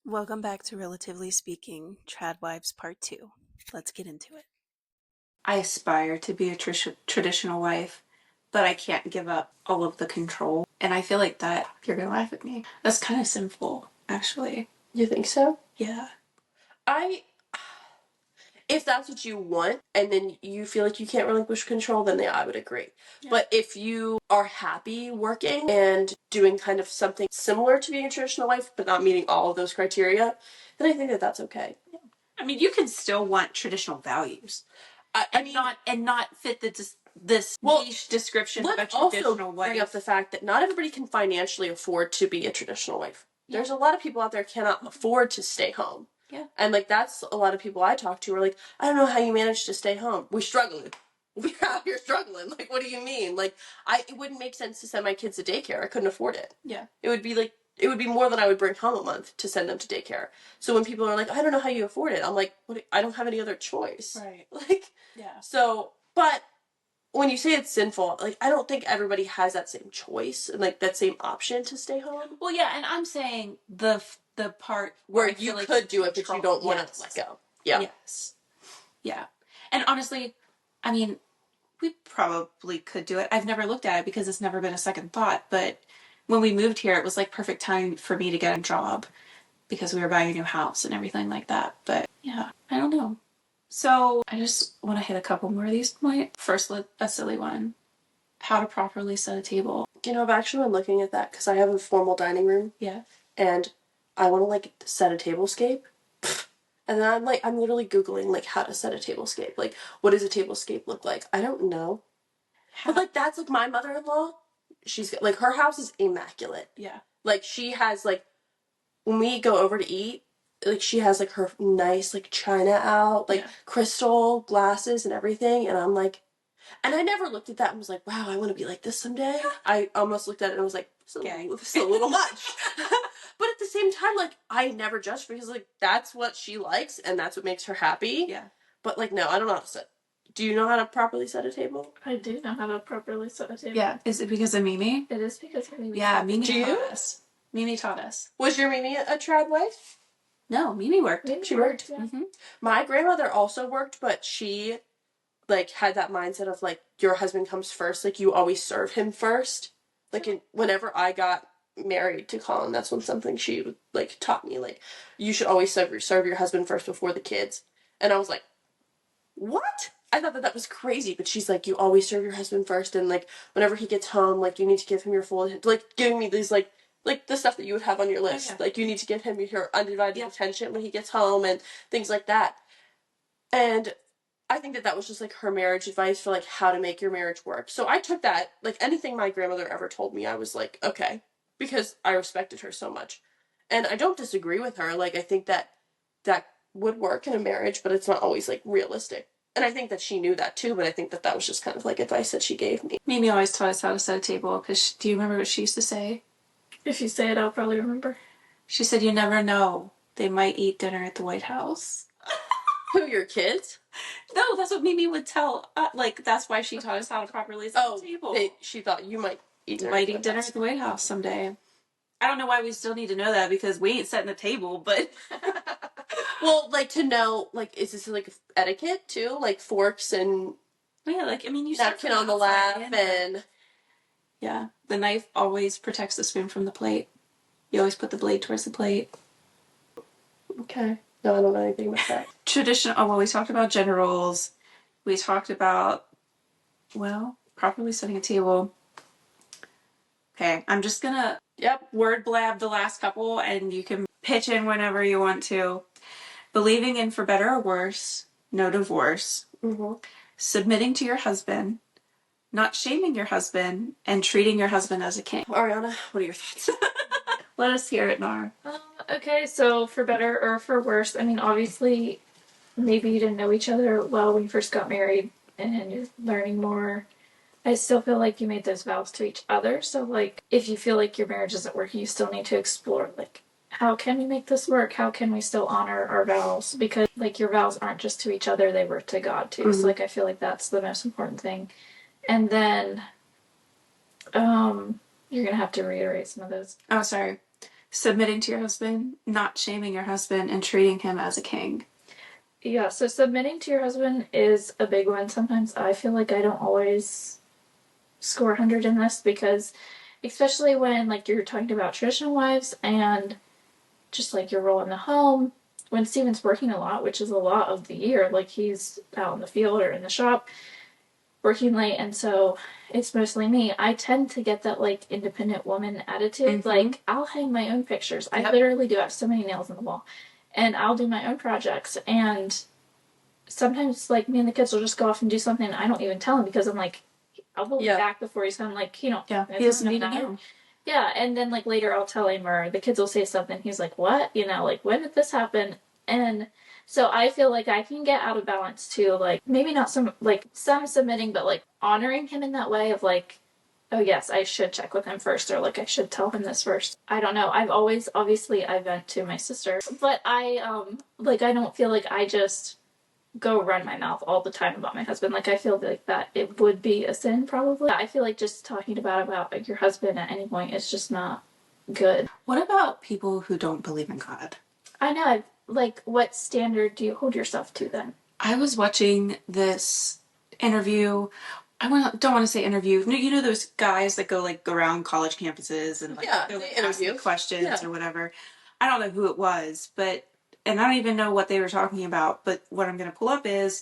Welcome back to Relatively Speaking, Trad Wives Part 2. Let's get into it. I aspire to be a traditional wife, but I can't give up all of the control. And I feel like that, you're gonna laugh at me, that's kind of sinful, actually. You think so? Yeah. If that's what you want and then you feel like you can't relinquish control, then yeah, I would agree. Yeah. But if you are happy working and doing kind of something similar to being a traditional wife, but not meeting all of those criteria, then I think that that's okay. Yeah. I mean, you can still want traditional values. And not fit this niche description of a traditional wife. Let's also bring up the fact that not everybody can financially afford to be a traditional wife. Yeah. There's a lot of people out there cannot afford to stay home. Yeah. And that's a lot of people I talk to are like, I don't know how you manage to stay home. We're struggling. We're out here struggling. Like, what do you mean? Like, it wouldn't make sense to send my kids to daycare. I couldn't afford it. Yeah. It would be more than I would bring home a month to send them to daycare. So when people are like, I don't know how you afford it, I'm like, I don't have any other choice. Right. Yeah. So, but when you say it's sinful, I don't think everybody has that same choice and that same option to stay home. Well, yeah, and I'm saying the part where you could do it, but you don't want to let go. Yeah. Yes. Yeah. And honestly, I mean, we probably could do it. I've never looked at it because it's never been a second thought, but when we moved here, it was perfect time for me to get a job because we were buying a new house and everything like that. But yeah, I don't know. So I just want to hit a couple more of these points. First, a silly one. How to properly set a table. I've actually been looking at that because I have a formal dining room. Yeah. And I want to set a tablescape. And then I'm literally Googling how to set a tablescape. What does a tablescape look like? I don't know. But that's my mother-in-law. She's her house is immaculate. Yeah. She has when we go over to eat, she has her nice china out, crystal glasses and everything, and I'm and I never looked at that and was like, wow, I want to be like this someday. I almost looked at it and was like, this is a little much. But at the same time, I never judged because that's what she likes and that's what makes her happy. Yeah. But no, I don't know how to set. Do you know how to properly set a table? I do know how to properly set a table. Yeah. Is it because of Mimi? It is because of Mimi. Yeah, Mimi taught us. Mimi taught us. Was your Mimi a trad wife? No, Mimi worked. She worked. Yeah. Mm-hmm. My grandmother also worked, but she had that mindset of your husband comes first. You always serve him first. Whenever I got married to Colin, that's when something she taught me. You should always serve your husband first before the kids. And I was like, what? I thought that was crazy, but she's like, you always serve your husband first, and whenever he gets home, you need to give him your full, giving me these the stuff that you would have on your list. Oh, yeah. You need to give him your undivided attention when he gets home and things like that. And I think that was just her marriage advice for how to make your marriage work. So I took that, anything my grandmother ever told me, I was like, okay, because I respected her so much. And I don't disagree with her. I think that would work in a marriage, but it's not always realistic. And I think that she knew that too, but I think that was just kind of advice that she gave me. Mimi always taught us how to set a table because do you remember what she used to say? If you say it, I'll probably remember. She said, you never know. They might eat dinner at the White House. Who, your kids? No, that's what Mimi would tell. That's why she taught us how to properly set a table. She thought you might eat dinner. At the White House someday. I don't know why we still need to know that because we ain't setting the table, but... Well, to know, is this etiquette too? Forks and... Yeah, you napkin on the lap and... Yeah, the knife always protects the spoon from the plate. You always put the blade towards the plate. Okay. No, I don't know anything about that. We talked about gender roles. We talked about, properly setting a table. Okay, I'm just gonna word blab the last couple and you can pitch in whenever you want to. Believing in for better or worse, no divorce. Mm-hmm. Submitting to your husband, not shaming your husband, and treating your husband as a king. Ariana, what are your thoughts? Let us hear it, Nar. Okay, so for better or for worse, obviously, maybe you didn't know each other well when you first got married and you're learning more. I still feel like you made those vows to each other, so if you feel like your marriage isn't working, you still need to explore how can we make this work? How can we still honor our vows? Because your vows aren't just to each other, they were to God too. Mm-hmm. So I feel like that's the most important thing. And then you're gonna have to reiterate some of those. Oh, sorry. Submitting to your husband, not shaming your husband, and treating him as a king. Yeah, so submitting to your husband is a big one. Sometimes I feel like I don't always score 100 in this because, especially when like you're talking about traditional wives and just like your role in the home, when Steven's working a lot, which is a lot of the year, like he's out in the field or in the shop working late, and so it's mostly me. I tend to get that like independent woman attitude. Mhm. Like I'll hang my own pictures. I Yep. literally do have so many nails in the wall, and I'll do my own projects. And sometimes like me and the kids will just go off and do something, and I don't even tell him because I'm like, I'll be Yeah. back before he's home. Like he don't. Yeah, it's he doesn't not need to gonna matter. know. Yeah, and then like later I'll tell him, or the kids will say something. He's like, "What? You know, like when did this happen?" And so I feel like I can get out of balance too. Like maybe not some submitting, but like honoring him in that way of like, oh yes, I should check with him first, or like I should tell him this first. I don't know. I've always obviously I vent to my sister, but I don't feel like I just go run my mouth all the time about my husband. Like I feel like that it would be a sin probably. I feel like just talking about like, your husband at any point is just not good. What about people who don't believe in God? I know. Like, what standard do you hold yourself to then? I was watching this interview. Don't want to say interview. You know those guys that go like around college campuses and like Yeah, they're they like asking interview. questions Yeah. or whatever. I don't know who it was, but and I don't even know what they were talking about. But what I'm going to pull up is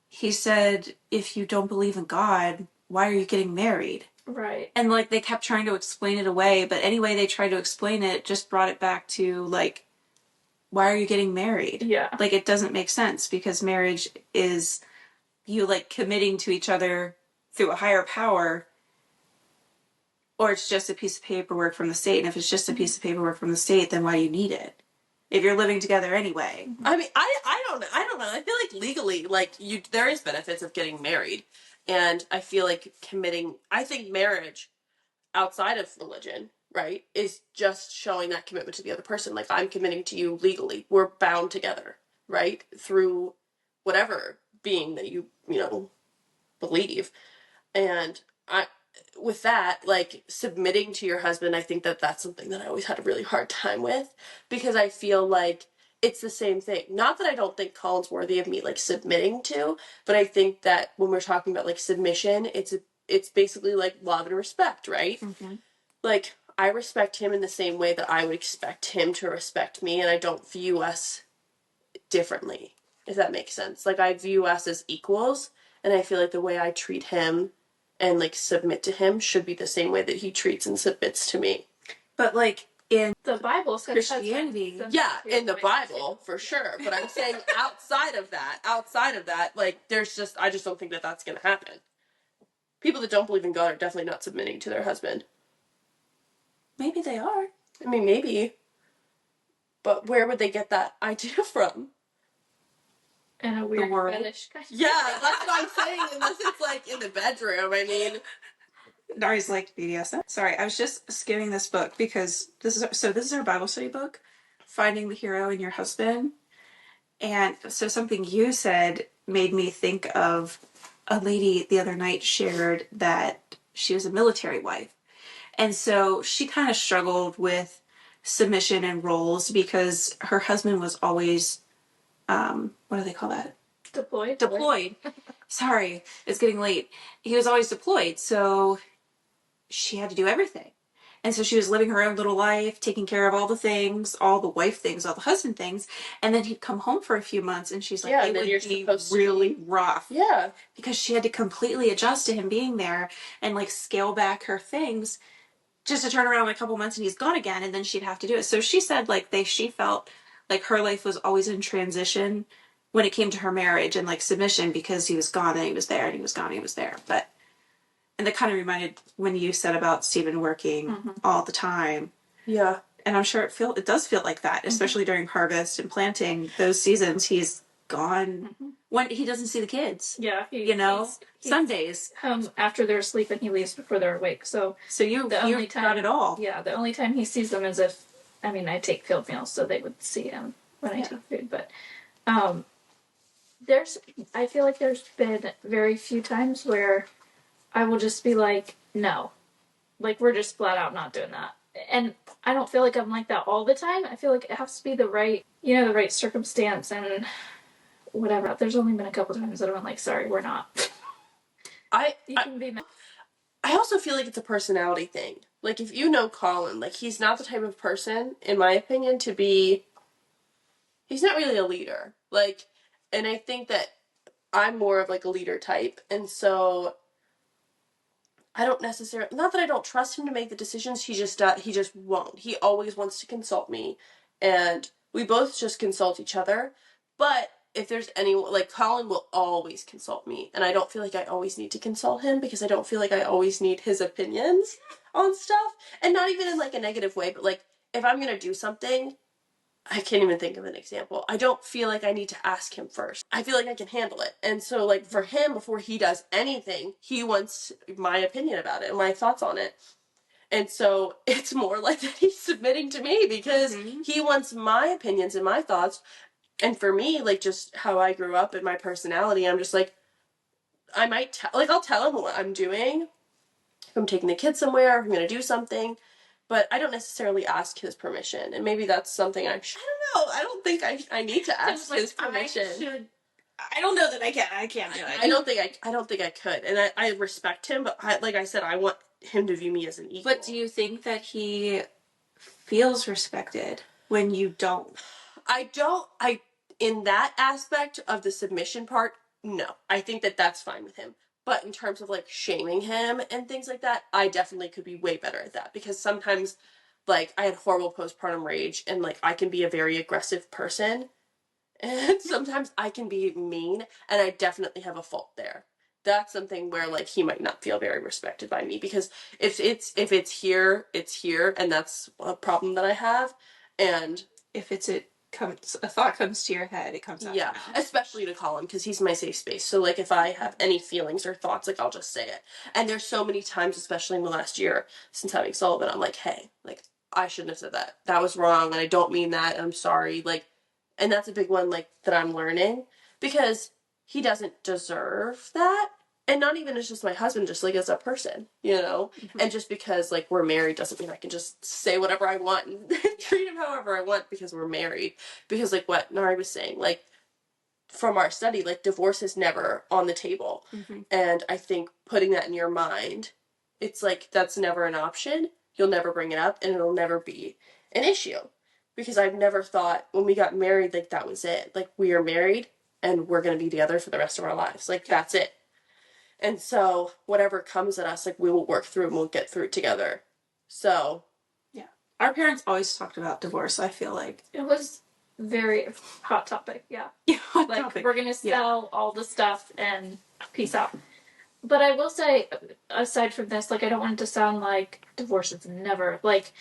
he said, "If you don't believe in God, why are you getting married?" Right. And like they kept trying to explain it away, but any way they tried to explain it, just brought it back to like, why are you getting married? Yeah. Like it doesn't make sense because marriage is you like committing to each other through a higher power, or it's just a piece of paperwork from the state. And if it's just a piece of paperwork from the state, then why do you need it? If you're living together anyway. I mean, I don't know. I feel like legally, like there is benefits of getting married, and I feel like committing. I think marriage outside of religion, right, is just showing that commitment to the other person. Like I'm committing to you legally. We're bound together, right, through whatever being that you know believe, and I. With that, like submitting to your husband, I think that that's something that I always had a really hard time with because I feel like it's the same thing. Not that I don't think Colin's worthy of me like submitting to, but I think that when we're talking about like submission, it's basically like love and respect, right? Mm-hmm. Like I respect him in the same way that I would expect him to respect me, and I don't view us differently. If that makes sense. Like I view us as equals, and I feel like the way I treat him and like submit to him should be the same way that he treats and submits to me. But like in The Bible says Christianity, Yeah, in the Bible for sure. But I'm saying outside of that, like I just don't think that that's gonna happen. People that don't believe in God are definitely not submitting to their husband. maybe they are. I mean, maybe, but where would they get that idea from? And a weird world. fetish kind of. Yeah, that's what I'm saying. Unless it's like in the bedroom. I mean, Nari's like BDSM. Sorry, I was just skimming this book because this is our Bible study book, Finding the Hero in Your Husband. And so something you said made me think of a lady the other night shared that she was a military wife. And so she kind of struggled with submission and roles because her husband was always, what do they call that? Deployed. Deployed. Sorry, it's getting late. He was always deployed. So she had to do everything. And so she was living her own little life, taking care of all the things, all the wife things, all the husband things. And then he'd come home for a few months and she's like, Yeah, it and then would you're be supposed to really rough. yeah. Because she had to completely adjust to him being there and like scale back her things just to turn around in a couple months and he's gone again. And then she'd have to do it. So she said like she felt like her life was always in transition when it came to her marriage and like submission because he was gone and he was there and he was gone and he was there. But and that kind of reminded when you said about Stephen working all the time. Yeah. And I'm sure it does feel like that, especially during harvest and planting. Those seasons, he's gone when he doesn't see the kids. Yeah. He's Sundays. Home after they're asleep and he leaves before they're awake. So you got it all. Yeah, the only time he sees them is if I take field meals, so they would see him when I take food. But I feel like there's been very few times where I will just be like, no, like we're just flat out not doing that. and I don't feel like I'm like that all the time. I feel like it has to be the right, the right circumstance and whatever. There's only been a couple times that I'm like, sorry, we're not. You can be mad. I also feel like it's a personality thing. Like, if you know Colin, like, he's not the type of person, in my opinion, to be. He's not really a leader. Like, and I think that I'm more of like a leader type. And so I don't necessarily, not that I don't trust him to make the decisions, he just won't. He always wants to consult me. And we both just consult each other. But if there's anyone, like Colin will always consult me. And I don't feel like I always need to consult him because I don't feel like I always need his opinions on stuff. And not even in like a negative way, but like if I'm going to do something, I can't even think of an example. I don't feel like I need to ask him first. I feel like I can handle it. And so, like, for him, before he does anything, he wants my opinion about it and my thoughts on it. And so it's more like that he's submitting to me because he wants my opinions and my thoughts. And for me, like, just how I grew up and my personality, I'm just like, I might, I'll tell him what I'm doing. If I'm taking the kids somewhere, if I'm going to do something. But I don't necessarily ask his permission. And maybe that's something I don't know. I don't think I need to ask his permission. I don't know that I can. I can't do it. I don't think I could. And I respect him, but like I said, I want him to view me as an equal. But do you think that he feels respected when you don't? In that aspect of the submission part, no. I think that that's fine with him. But in terms of like shaming him and things like that, I definitely could be way better at that because sometimes like I had horrible postpartum rage and like I can be a very aggressive person and sometimes I can be mean and I definitely have a fault there. That's something where like he might not feel very respected by me because if it's here, it's here, and that's a problem that I have. And if a thought comes to your head, it comes out. Yeah, especially to Colin because he's my safe space. So like if I have any feelings or thoughts, like I'll just say it. And there's so many times, especially in the last year since having Sullivan, I'm like, hey, like I shouldn't have said that. That was wrong, and I don't mean that. I'm sorry. Like, and that's a big one like that I'm learning because he doesn't deserve that. And not even as just my husband, just like as a person, you know? Mm-hmm. And just because like we're married doesn't mean I can just say whatever I want and treat him however I want because we're married. Because like what Nari was saying, like from our study, like divorce is never on the table. Mm-hmm. And I think putting that in your mind, it's like that's never an option. You'll never bring it up and it'll never be an issue. Because I've never thought when we got married, like that was it. Like we are married and we're going to be together for the rest of our lives. Like that's it. And so whatever comes at us, like we will work through and we'll get through it together. So. Yeah. Our parents always talked about divorce, I feel like. It was very hot topic, yeah. Yeah, hot like topic. We're gonna sell all the stuff and peace out. But I will say, aside from this, like I don't want it to sound like divorce is never like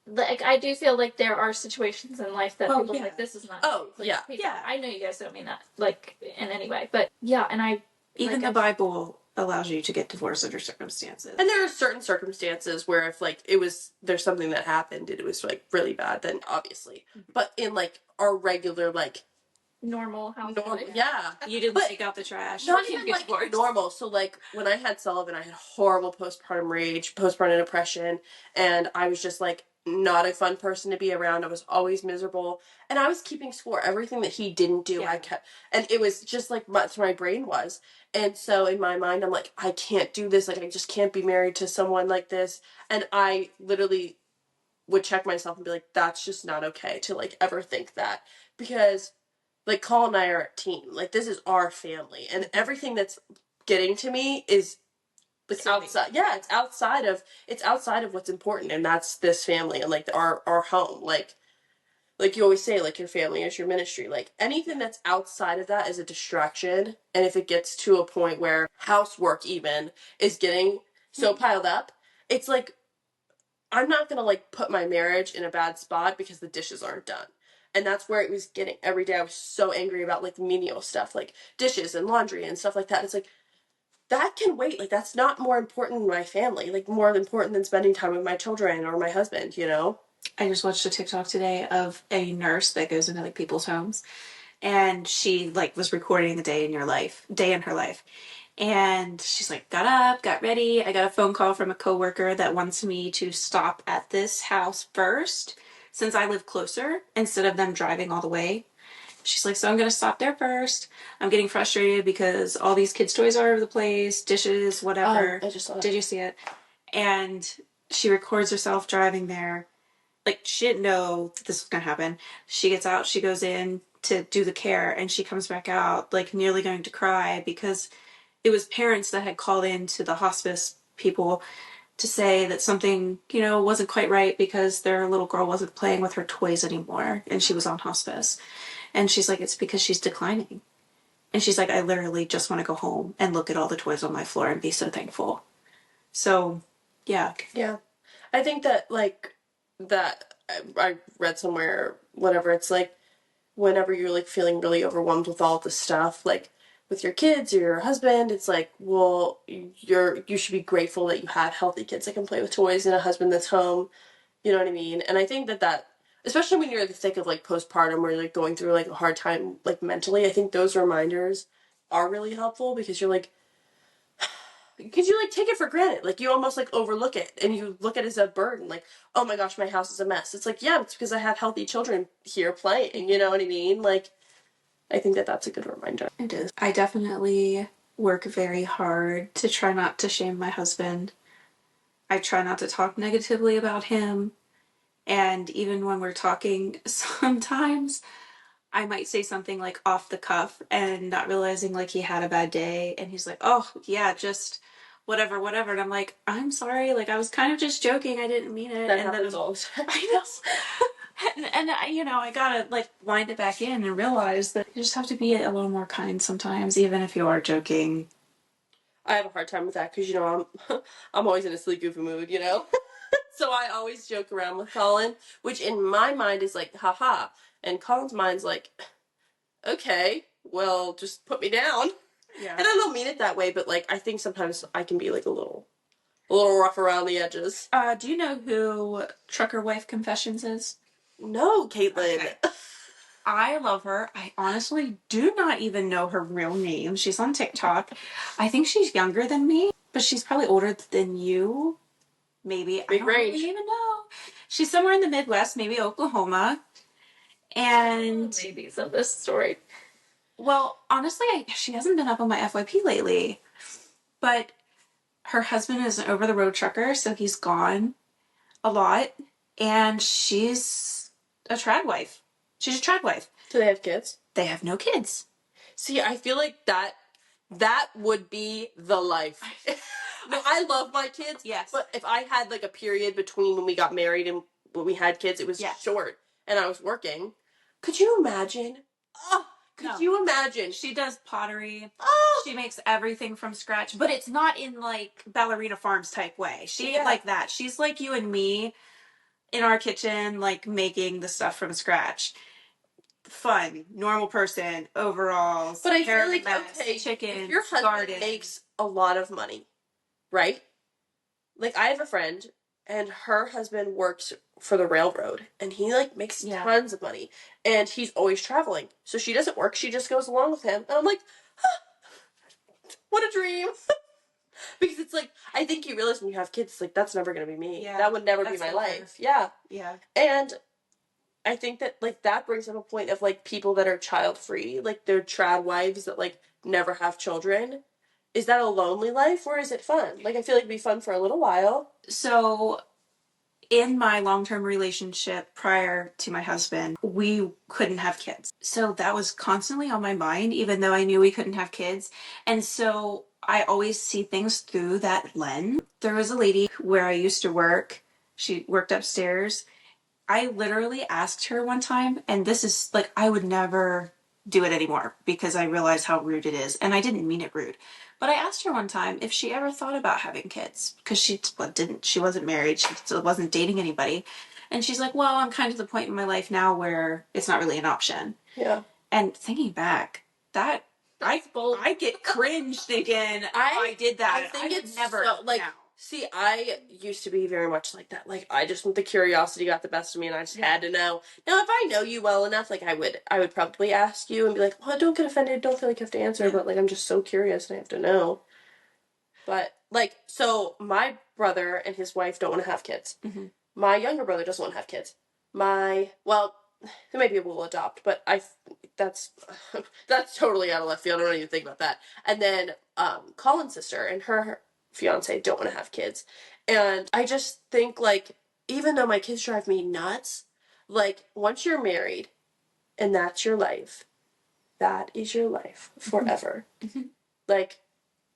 I do feel like there are situations in life that people are like this is not. Oh like, yeah, yeah. I know you guys don't mean that like in any way, but yeah, and I even the Bible allows you to get divorced under circumstances. And there are certain circumstances where if like there's something that happened and it was like really bad, then obviously. Mm-hmm. But in like our regular like normal house life. Yeah. You didn't take out the trash. Not even like normal. So like when I had Sullivan, I had horrible postpartum rage, postpartum depression, and I was just like not a fun person to be around. I was always miserable. And I was keeping score. Everything that he didn't do, I kept. And it was just like that's where my brain was. And so in my mind, I'm like, I can't do this. Like, I just can't be married to someone like this. And I literally would check myself and be like, that's just not okay to like ever think that. Because like Colin and I are a team. Like this is our family. And everything that's getting to me is like outside. Yeah, it's outside of what's important. And that's this family and like our home. Like you always say, like your family is your ministry. Like anything that's outside of that is a distraction. And if it gets to a point where housework even is getting so piled up, it's like, I'm not going to like put my marriage in a bad spot because the dishes aren't done. And that's where it was getting every day. I was so angry about like menial stuff, like dishes and laundry and stuff like that. It's like, that can wait. Like that's not more important than my family, like more important than spending time with my children or my husband, you know? I just watched a TikTok today of a nurse that goes into like people's homes, and she like was recording the day in her life, And she's like, got up, got ready. I got a phone call from a coworker that wants me to stop at this house first since I live closer instead of them driving all the way. She's like, so I'm going to stop there first. I'm getting frustrated because all these kids' toys are all over the place, dishes, whatever. I just saw Did it. you see it? And she records herself driving there. Like, she didn't know that this was going to happen. She gets out, she goes in to do the care, and she comes back out, like, nearly going to cry because it was parents that had called in to the hospice people to say that something, wasn't quite right because their little girl wasn't playing with her toys anymore and she was on hospice. And she's like, it's because she's declining. And she's like, I literally just want to go home and look at all the toys on my floor and be so thankful. So, yeah. Yeah. I think that, like, that I read somewhere, whatever, it's like, whenever you're, like, feeling really overwhelmed with all this stuff, like, with your kids or your husband, it's like, well, you should be grateful that you have healthy kids that can play with toys and a husband that's home. You know what I mean? And I think that, especially when you're in the thick of, like, postpartum or, like, going through, like, a hard time, like, mentally, I think those reminders are really helpful because you're like, because you, like, take it for granted. Like, you almost, like, overlook it and you look at it as a burden. Like, oh my gosh, my house is a mess. It's like, yeah, it's because I have healthy children here playing. You know what I mean? Like, I think that that's a good reminder. It is. I definitely work very hard to try not to shame my husband. I try not to talk negatively about him. And even when we're talking, sometimes I might say something like off the cuff and not realizing like he had a bad day. And he's like, oh, yeah, just whatever, whatever. And I'm like, I'm sorry. Like, I was kind of just joking. I didn't mean it. That and happens then all the time. I know. And I gotta like wind it back in and realize that you just have to be a little more kind sometimes, even if you are joking. I have a hard time with that because, I'm always in a silly, goofy mood, So I always joke around with Colin, which in my mind is like, haha. And Colin's mind's like, okay, well, just put me down. Yeah. And I don't mean it that way, but, like, I think sometimes I can be, like, a little rough around the edges. Do you know who Trucker Wife Confessions is? No, Caitlin. Okay. I love her. I honestly do not even know her real name. She's on TikTok. I think she's younger than me, but she's probably older than you. Maybe. Big I don't range. really even know. She's somewhere in the Midwest, maybe Oklahoma. And Maybe of this story. well, honestly, she hasn't been up on my FYP lately. But her husband is an over the road trucker, so he's gone a lot. And she's a trad wife. She's a trad wife. Do they have kids? They have no kids. See, I feel like that would be the life. No, I love my kids. Yes. But if I had, like, a period between when we got married and when we had kids, it was short. And I was working. Could you imagine? Oh, could you imagine? She does pottery. Oh! She makes everything from scratch, but it's not in like Ballerina Farms type way. She ain't like that. She's like you and me in our kitchen, like making the stuff from scratch. Fun, normal person, overalls, But I feel like, mess, okay, chicken, if your husband garden. makes a lot of money, right? Like, I have a friend, and her husband works for the railroad, and he, like, makes tons of money, and he's always traveling. So she doesn't work, she just goes along with him. And I'm like, what a dream. Because it's like, I think you realize when you have kids, it's like, that's never going to be me. Yeah, that would never be my life. Yeah. Yeah. And I think that, like, that brings up a point of, like, people that are child-free, like, they're trad wives that, like, never have children. Is that a lonely life, or is it fun? Like, I feel like it'd be fun for a little while. So, in my long-term relationship prior to my husband, we couldn't have kids. So that was constantly on my mind, even though I knew we couldn't have kids. And so I always see things through that lens. There was a lady where I used to work. She worked upstairs. I literally asked her one time, and this is like, I would never do it anymore because I realized how rude it is. And I didn't mean it rude. But I asked her one time if she ever thought about having kids because she wasn't married. She still wasn't dating anybody. And she's like, well, I'm kind of at the point in my life now where it's not really an option. Yeah. And thinking back, I get cringed again. I did that. I think it's never so, like, now. See, I used to be very much like that. Like, I just, the curiosity got the best of me and I just had to know. Now, if I know you well enough, like, I would probably ask you and be like, well, don't get offended, don't feel like you have to answer, Yeah. but, like, I'm just so curious and I have to know. But, like, so my brother and his wife don't want to have kids. Mhm. My younger brother doesn't want to have kids. Well, they might be able to adopt, but that's that's totally out of left field. I don't even think about that. And then Colin's sister and her fiance don't want to have kids, and I just think, like, even though my kids drive me nuts, like, once you're married and that's your life, that is your life forever. Mhm. Like,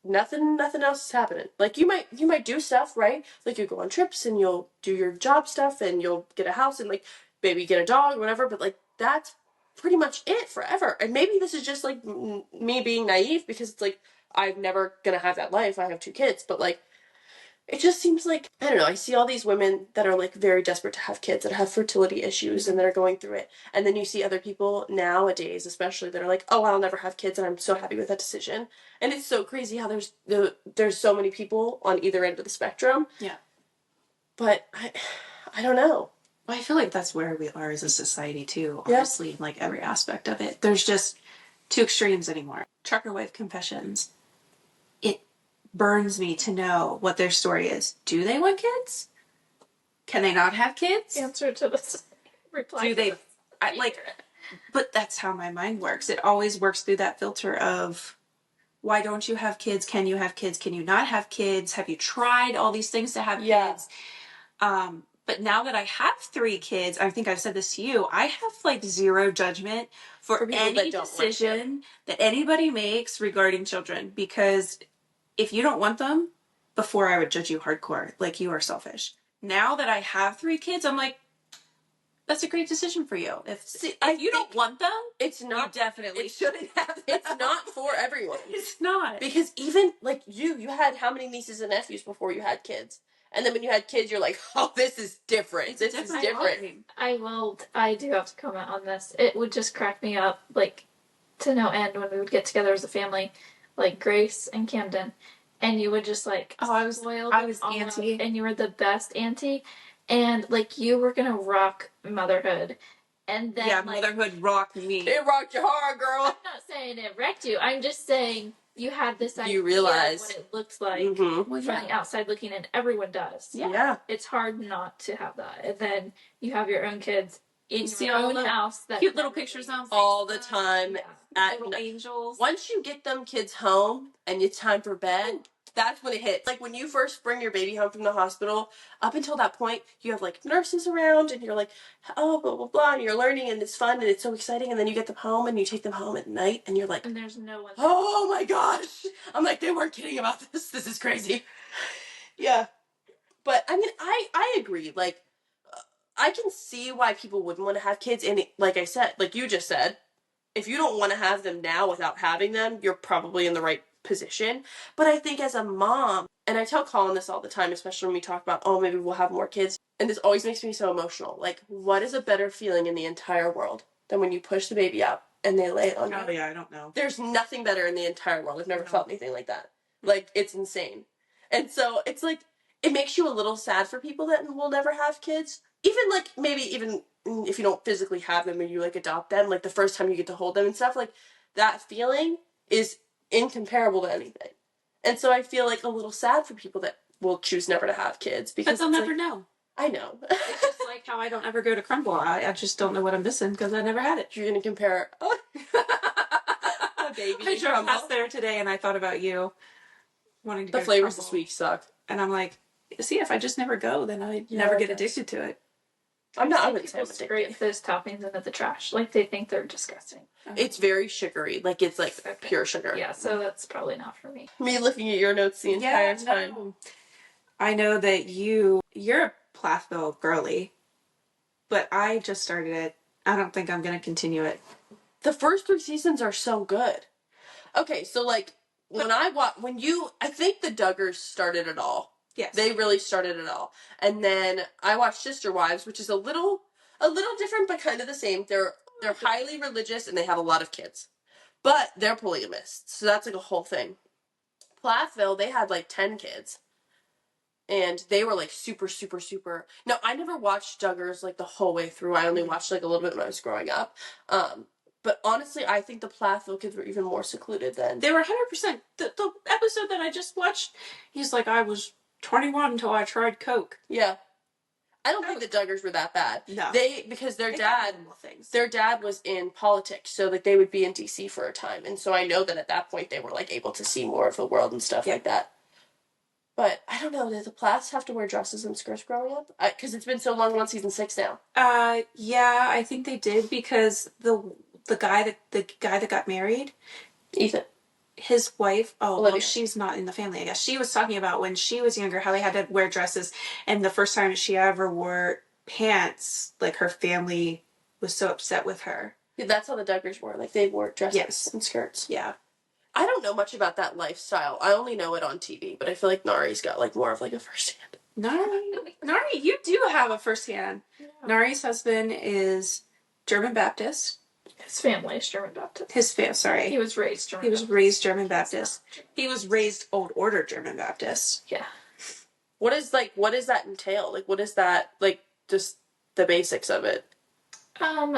nothing else is happening. Like, you might do stuff, right? Like, you go on trips and you'll do your job stuff and you'll get a house and, like, maybe get a dog or whatever, but, like, that's pretty much it forever. And maybe this is just, like, me being naive, because it's like, I'm never gonna have that life. I have 2 kids, but, like, it just seems like, I don't know, I see all these women that are, like, very desperate to have kids, that have fertility issues and that are going through it. And then you see other people nowadays, especially, that are like, oh, I'll never have kids and I'm so happy with that decision. And it's so crazy how there's so many people on either end of the spectrum. Yeah. But I don't know. Well, I feel like that's where we are as a society too, Yeah. honestly, in like every aspect of it. There's just 2 extremes anymore. Trucker wife confessions. It burns me to know what their story is. Do they want kids? Can they not have kids? Answer to this reply. Do they? But that's how my mind works. It always works through that filter of, why don't you have kids? Can you have kids? Can you not have kids? Have you tried all these things to have kids? But now that I have 3 kids, I think I've said this to you, I have like zero judgment for people any that don't want decision that anybody makes regarding children. Because if you don't want them, before I would judge you hardcore, like, you are selfish. Now that I have 3 kids, I'm like, that's a great decision for you. If you don't want them, It's you not definitely shouldn't have them. it's not for everyone. It's not. Because even, like, you had how many nieces and nephews before you had kids? And then when you had kids, you're like, oh, this is different. This is different. I do have to comment on this. It would just crack me up, like, to no end when we would get together as a family, like Grace and Camden, and you would just, like, I was auntie, and you were the best auntie, and, like, you were gonna rock motherhood, and then, like, motherhood rocked me. It rocked your heart, girl. I'm not saying it wrecked you. I'm just saying you had this idea You realize of what it looked like Mm-hmm. Well, from the outside looking in. Everyone does. Yeah. It's hard not to have that. And then you have your own kids in see your all own the house. That cute little pictures on All the time. Yeah. At little angels. Once you get them kids home and it's time for bed, that's when it hits. Like, when you first bring your baby home from the hospital, up until that point, you have, like, nurses around and you're like, oh, blah, blah, blah, and you're learning and it's fun and it's so exciting. And then you get them home and you take them home at night and you're like, And there's no one. oh my gosh. I'm like, they weren't kidding about this. This is crazy. Yeah. But, I mean, I agree. Like, I can see why people wouldn't want to have kids. And, like I said, like you just said, if you don't want to have them now without having them, you're probably in the right position. But I think as a mom, and I tell Colin this all the time, especially when we talk about, oh, maybe we'll have more kids, and this always makes me so emotional. Like, what is a better feeling in the entire world than when you push the baby out and they lay it on you? Oh yeah, I don't know. There's nothing better in the entire world. I've never No. felt anything like that. Like, it's insane. And so it's like, it makes you a little sad for people that will never have kids. Even, like, maybe even if you don't physically have them and you, like, adopt them, like, the first time you get to hold them and stuff, like, that feeling is incomparable to anything. And so I feel, like, a little sad for people that will choose never to have kids, because But they'll it's never like, know. I know. It's just like how I don't ever go to Crumble. I just don't know what I'm missing because I never had it. You're gonna compare a baby I to drove Crumble. past there today and I thought about you wanting to go The to flavors Crumble. this week suck. And I'm like, see, if I just never go, then I never get addicted to it. I Some wouldn't say I'm people addicted. scrape those toppings into the trash. Like, they think they're disgusting. It's very sugary. Like, it's like Okay. pure sugar. Yeah, so that's probably not for me. Me looking at your notes the entire time. No. I know that you're a Plathville girly, but I just started it. I don't think I'm going to continue it. The first 3 seasons are so good. Okay, so, like, I think the Duggars started it all. Yes. They really started it all. And then I watched Sister Wives, which is a little different, but kind of the same. They're highly religious and they have a lot of kids. But they're polygamists, so that's like a whole thing. Plathville, they had like 10 kids. and they were like super, super, super. No, I never watched Duggars like the whole way through. I only watched like a little bit when I was growing up. But honestly, I think the Plathville kids were even more secluded then. They were 100%. The episode that I just watched, he's like, I was 21 until I tried coke. Yeah. I don't think the Duggars were that bad. No. Because their They dad, got things. their dad was in politics, so like they would be in DC for a time, and so I know that at that point they were like able to see more of the world and stuff like that. But I don't know. Did the Plaths have to wear dresses and skirts growing up? Because it's been so long. We're on season 6 now. Yeah, I think they did because the guy that got married, Ethan. his wife, Olivia. well, she's not in the family, I guess. She was talking about when she was younger how they had to wear dresses, and the first time she ever wore pants, like her family was so upset with her. Yeah, that's how the Duggars were. Like they wore dresses Yes. and skirts. Yeah. I don't know much about that lifestyle. I only know it on TV, but I feel like Nari's got like more of like a first hand. Nari, you do have a firsthand. Yeah. Nari's husband is German Baptist. His family is German Baptist. Sorry. He was raised German He was Baptist. raised German Baptist. He was raised Old Order German Baptist. Yeah. What does that entail? Like what is that like just the basics of it?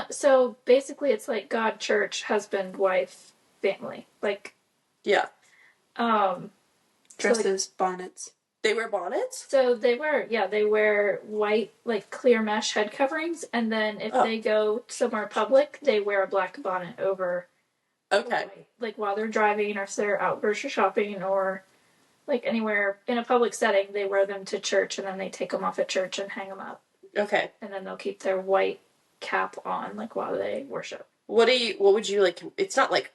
So basically it's like God, church, husband, wife, family. Like Yeah. Dresses, bonnets. They wear bonnets? So they wear white, like clear mesh head coverings, and then if they go somewhere public, they wear a black bonnet over. Okay. Like while they're driving, or if they're out grocery shopping, or like anywhere in a public setting, they wear them to church, and then they take them off at church and hang them up. Okay. And then they'll keep their white cap on, like while they worship. What would you like? It's not like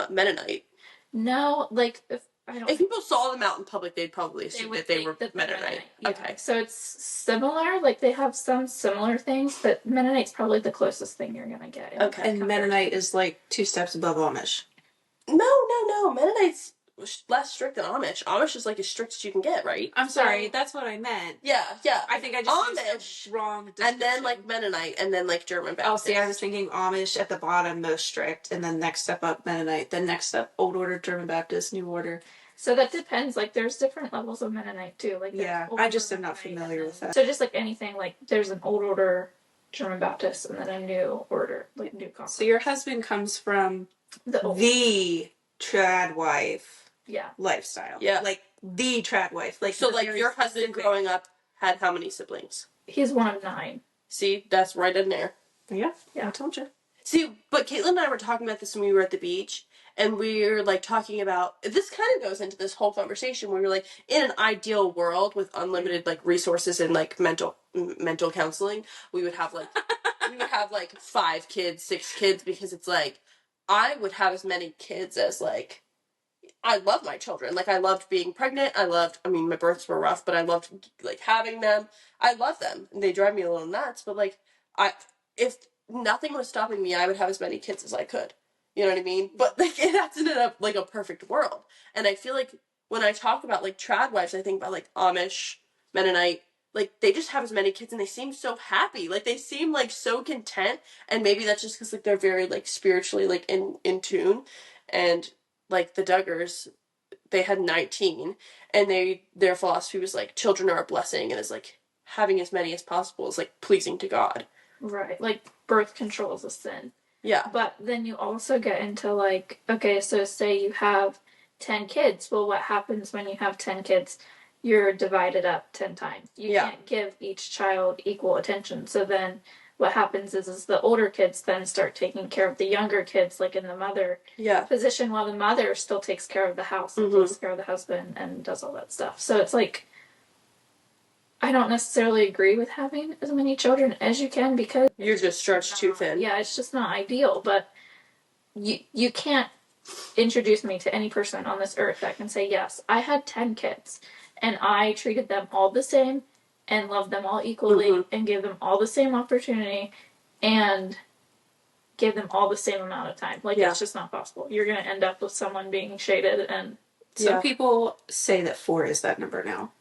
Mennonite. No, like if people saw them out in public, they'd probably assume that they were Mennonite. Yeah. Okay. So it's similar. Like they have some similar things, but Mennonite's probably the closest thing you're gonna get. Okay. And Mennonite is like 2 steps above Amish. No. Mennonite's less strict than Amish. Amish is like as strict as you can get, right? I'm sorry, that's what I meant. Yeah. I think I just Amish, used the wrong description. and then like Mennonite, and then like German Baptist. Oh, see, I was thinking Amish at the bottom, most strict, and then next step up Mennonite, then next step Old Order, German Baptist, New Order. So that depends. Like there's different levels of Mennonite too. Like yeah, I just am not familiar with that. So just like anything, like there's an Old Order German Baptist and then a New Order, like New Conference. So your husband comes from the trad wife lifestyle. Yeah. Like the trad wife. Like so like your husband growing up had how many siblings? He's one of 9. See, that's right in there. Yeah, I told you. See, but Caitlin and I were talking about this when we were at the beach, and we were like talking about this. Kind of goes into this whole conversation where we're like, in an ideal world with unlimited like resources and like mental counseling, we would have like 5 kids, 6 kids, because it's like I would have as many kids as like I love my children. Like I loved being pregnant. I mean, my births were rough, but I loved like having them. I love them, and they drive me a little nuts. But like if nothing was stopping me, I would have as many kids as I could. You know what I mean? But like it has ended up like a perfect world. And I feel like when I talk about like trad wives, I think about like Amish, Mennonite, like they just have as many kids and they seem so happy. Like they seem like so content. And maybe that's just because like they're very like spiritually like in tune. And like the Duggars, they had 19, and their philosophy was like children are a blessing, and it's like having as many as possible is like pleasing to God. Right. Like birth control is a sin. Yeah. But then you also get into like, okay, so say you have 10 kids. Well, what happens when you have 10 kids? You're divided up 10 times. You can't give each child equal attention. So then what happens is the older kids then start taking care of the younger kids, like in the mother position, while the mother still takes care of the house and takes care of the husband and does all that stuff. So it's like, I don't necessarily agree with having as many children as you can, because you're just stretched too thin. Yeah, it's just not ideal. But you can't introduce me to any person on this earth that can say, yes, I had 10 kids and I treated them all the same and loved them all equally and gave them all the same opportunity and gave them all the same amount of time. Like it's just not possible. You're going to end up with someone being shaded. And some people say that 4 is that number now.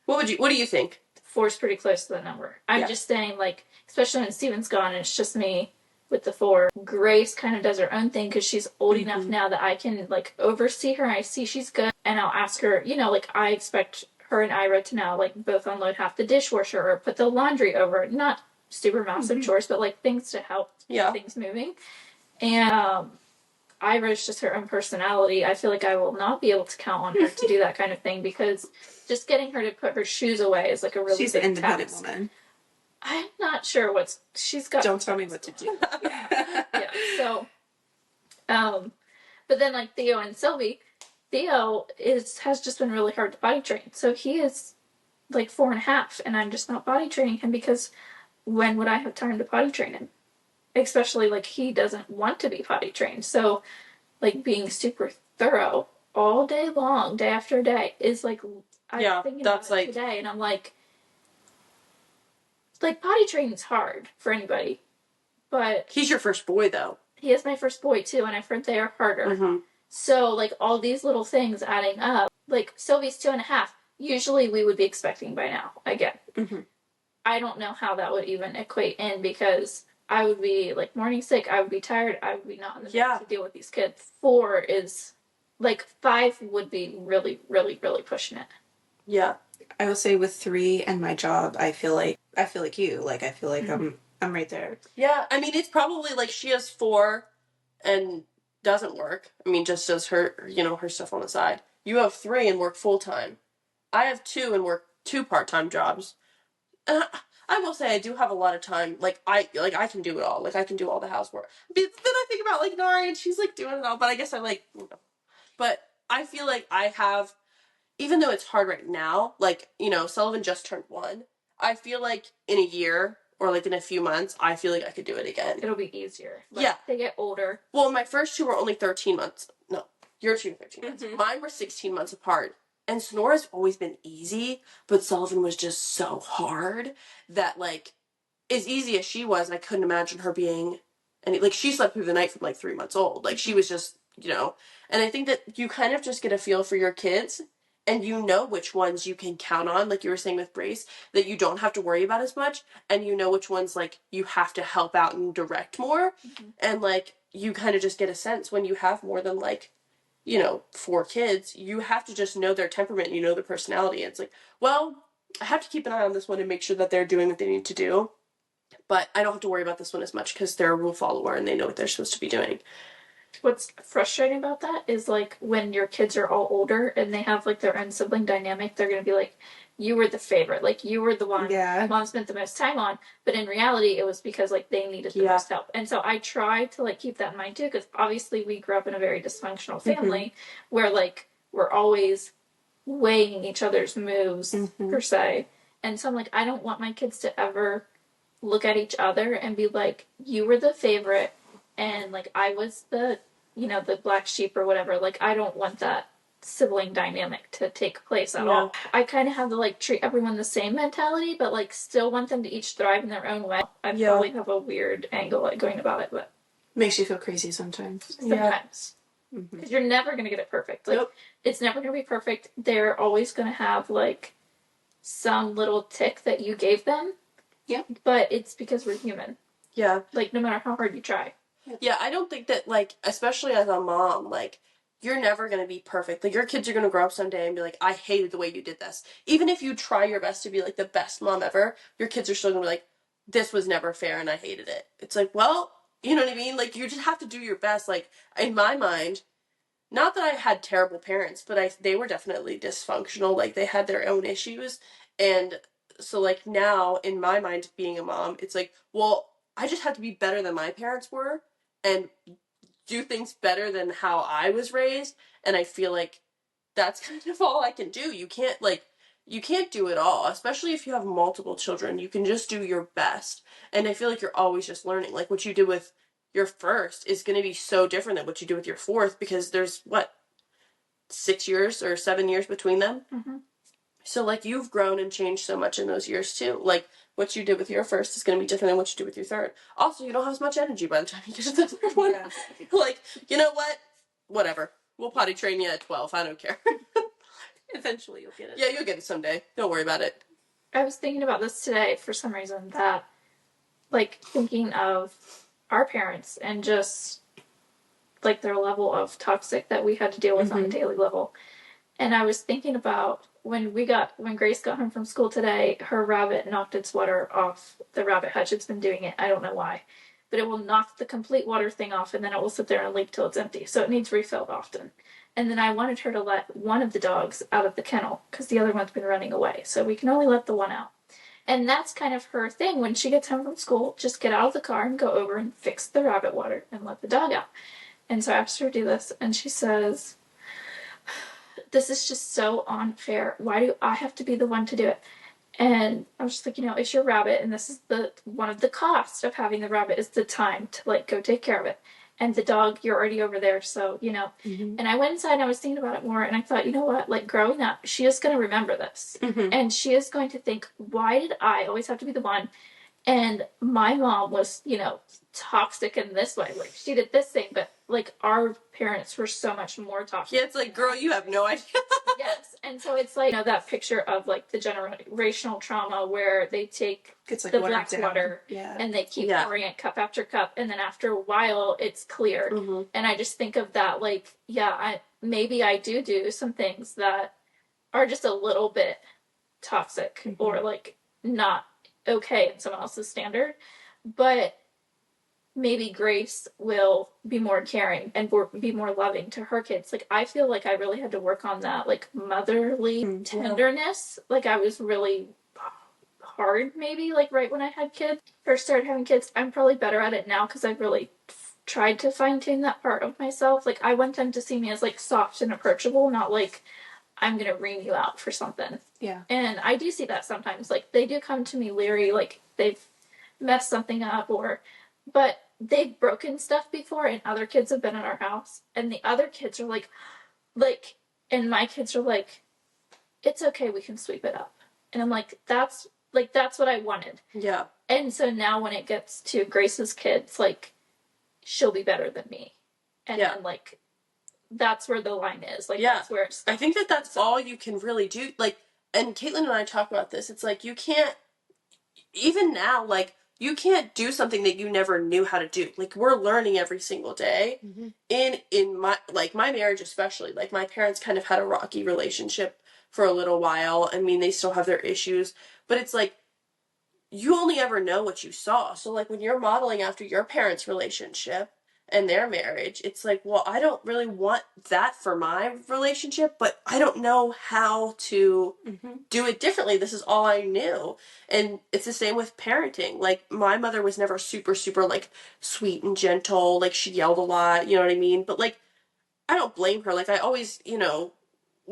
What do you think? 4 is pretty close to the number. I'm just saying, like, especially when Steven's gone and it's just me with the 4. Grace kind of does her own thing because she's old enough now that I can, like, oversee her. I see she's good, and I'll ask her, you know, like, I expect her and Ira to now like both unload half the dishwasher or put the laundry over. Not super massive chores, but like things to help Yeah. things moving. And Ira's just her own personality. I feel like I will not be able to count on her to do that kind of thing because just getting her to put her shoes away is like a really She's big an independent task. woman. I'm not sure she's got. Don't tell me what to do. Yeah. So, but then like Theo and Sylvie, Theo has just been really hard to potty train. So he is like 4.5, and I'm just not potty training him because when would I have time to potty train him? Especially like he doesn't want to be potty trained. So like being super thorough all day long, day after day, is like I'm thinking about it today, and I'm like potty training is hard for anybody, but he's your first boy though. He is my first boy too, and I've heard they are harder. Mm-hmm. So like all these little things adding up, like Sylvie's 2.5. Usually we would be expecting by now again. Mm-hmm. I don't know how that would even equate in because I would be like morning sick, I would be tired, I would be not in the mood to deal with these kids. 4 is like 5 would be really, really, really pushing it. Yeah. I will say with 3 and my job, I feel like you. Like I feel like mm-hmm. I'm right there. Yeah, I mean it's probably like she has 4 and doesn't work. I mean just does her her stuff on the side. You have 3 and work full time. I have 2 and work 2 part-time jobs. And I will say I do have a lot of time. Like I can do it all. Like I can do all the housework. Then I think about like Nari and she's like doing it all. But I guess I like, but I feel like I have, even though it's hard right now. Like Sullivan just turned 1. I feel like in a year or like in a few months, I feel like I could do it again. It'll be easier. Yeah, they get older. Well, my first 2 were only 13 months. No, your 2 were 13 months. Mm-hmm. Mine were 16 months apart. And Sonora's always been easy, but Sullivan was just so hard that, like, as easy as she was, I couldn't imagine her being any, like, she slept through the night from, like, 3 months old. Like, she was just, and I think that you kind of just get a feel for your kids, and you know which ones you can count on, like you were saying with Brace, that you don't have to worry about as much, and you know which ones, like, you have to help out and direct more, and, like, you kind of just get a sense when you have more than, like, 4 kids, you have to just know their temperament, their personality. It's like, well, I have to keep an eye on this one and make sure that they're doing what they need to do. But I don't have to worry about this one as much because they're a rule follower and they know what they're supposed to be doing. What's frustrating about that is like when your kids are all older and they have like their own sibling dynamic, they're going to be like, you were the favorite, like you were the one mom spent the most time on, but in reality it was because like they needed the most help. And so I try to like keep that in mind too, because obviously we grew up in a very dysfunctional family where like we're always weighing each other's moves per se. And so I'm like, I don't want my kids to ever look at each other and be like, you were the favorite and like I was the the black sheep or whatever. Like I don't want that sibling dynamic to take place at all. I kind of have to like treat everyone the same mentality, but like still want them to each thrive in their own way. I probably have a weird angle like going about it, but makes you feel crazy sometimes. Because you're never gonna get it perfect. Like it's never gonna be perfect. They're always gonna have like some little tick that you gave them. Yeah, but it's because we're human. Yeah, like no matter how hard you try. Yeah, I don't think that like, especially as a mom, like. You're never going to be perfect. Like, your kids are going to grow up someday and be like, I hated the way you did this. Even if you try your best to be, like, the best mom ever, your kids are still going to be like, this was never fair and I hated it. It's like, well, you know what I mean? Like, you just have to do your best. Like, in my mind, not that I had terrible parents, but they were definitely dysfunctional. Like, they had their own issues. And so, like, now, in my mind, being a mom, it's like, well, I just have to be better than my parents were and do things better than how I was raised, and I feel like that's kind of all I can do. You can't do it all, especially if you have multiple children. You can just do your best, and I feel like you're always just learning. Like what you did with your first is going to be so different than what you do with your fourth because there's 6 years or 7 years between them. So like you've grown and changed so much in those years too. Like what you did with your first is going to be different than what you do with your third. Also, you don't have as much energy by the time you get to the third one. Yeah. Like, you know what? Whatever. We'll potty train you at 12. I don't care. Eventually you'll get it. Yeah, you'll get it someday. Don't worry about it. I was thinking about this today for some reason that, like, thinking of our parents and just, like, their level of toxic that we had to deal with on a daily level. And I was thinking about when Grace got home from school today, her rabbit knocked its water off the rabbit hutch. It's been doing it. I don't know why. But it will knock the complete water thing off and then it will sit there and leak till it's empty. So it needs refilled often. And then I wanted her to let one of the dogs out of the kennel because the other one's been running away. So we can only let the one out. And that's kind of her thing. When she gets home from school, just get out of the car and go over and fix the rabbit water and let the dog out. And so I asked her to do this, and she says, this is just so unfair. Why do I have to be the one to do it? And I was just like, it's your rabbit, and this is the one of the costs of having the rabbit is the time to like go take care of it. And the dog, you're already over there, so Mm-hmm. And I went inside and I was thinking about it more, and I thought, you know what? Like growing up, she is going to remember this, Mm-hmm. and she is going to think, why did I always have to be the one? And my mom was, toxic in this way. Like she did this thing, but like our parents were so much more toxic. Yeah, it's like, girl, you have no idea. Yes. And so it's like, that picture of like the generational trauma where they take It's like the black water Yeah. and they keep pouring it cup after cup. And then after a while, it's clear. Mm-hmm. And I just think of that, like, maybe I do some things that are just a little bit toxic Mm-hmm. or like not okay in someone else's standard. But maybe Grace will be more caring and be more loving to her kids. Like, I feel like I really had to work on that, like, motherly tenderness. Like, I was really hard, maybe, like, right when I had kids. First started having kids. I'm probably better at it now because I've really tried to fine-tune that part of myself. Like, I want them to see me as, like, soft and approachable, not like I'm gonna ream you out for something. Yeah. And I do see that sometimes. Like, they do come to me leery, like, they've messed something up but they've broken stuff before and other kids have been in our house and the other kids are like, and my kids are like, it's okay, we can sweep it up. And I'm like, that's what I wanted. Yeah. And so now when it gets to Grace's kids, like, she'll be better than me. And then, like, that's where the line is. Like, that's where it's... I think that's all you can really do. Like, and Caitlin and I talk about this. It's like, you can't, even now, like, you can't do something that you never knew how to do. Like, we're learning every single day. Mm-hmm. In my marriage especially, like, my parents kind of had a rocky relationship for a little while. I mean, they still have their issues, but it's like, you only ever know what you saw. So, like, when you're modeling after your parents' relationship and their marriage, it's like, well, I don't really want that for my relationship, but I don't know how to do it differently. This is all I knew. And it's the same with parenting. Like, my mother was never super, super, like, sweet and gentle. Like, she yelled a lot, you know what I mean? But, like, I don't blame her. Like, I always, when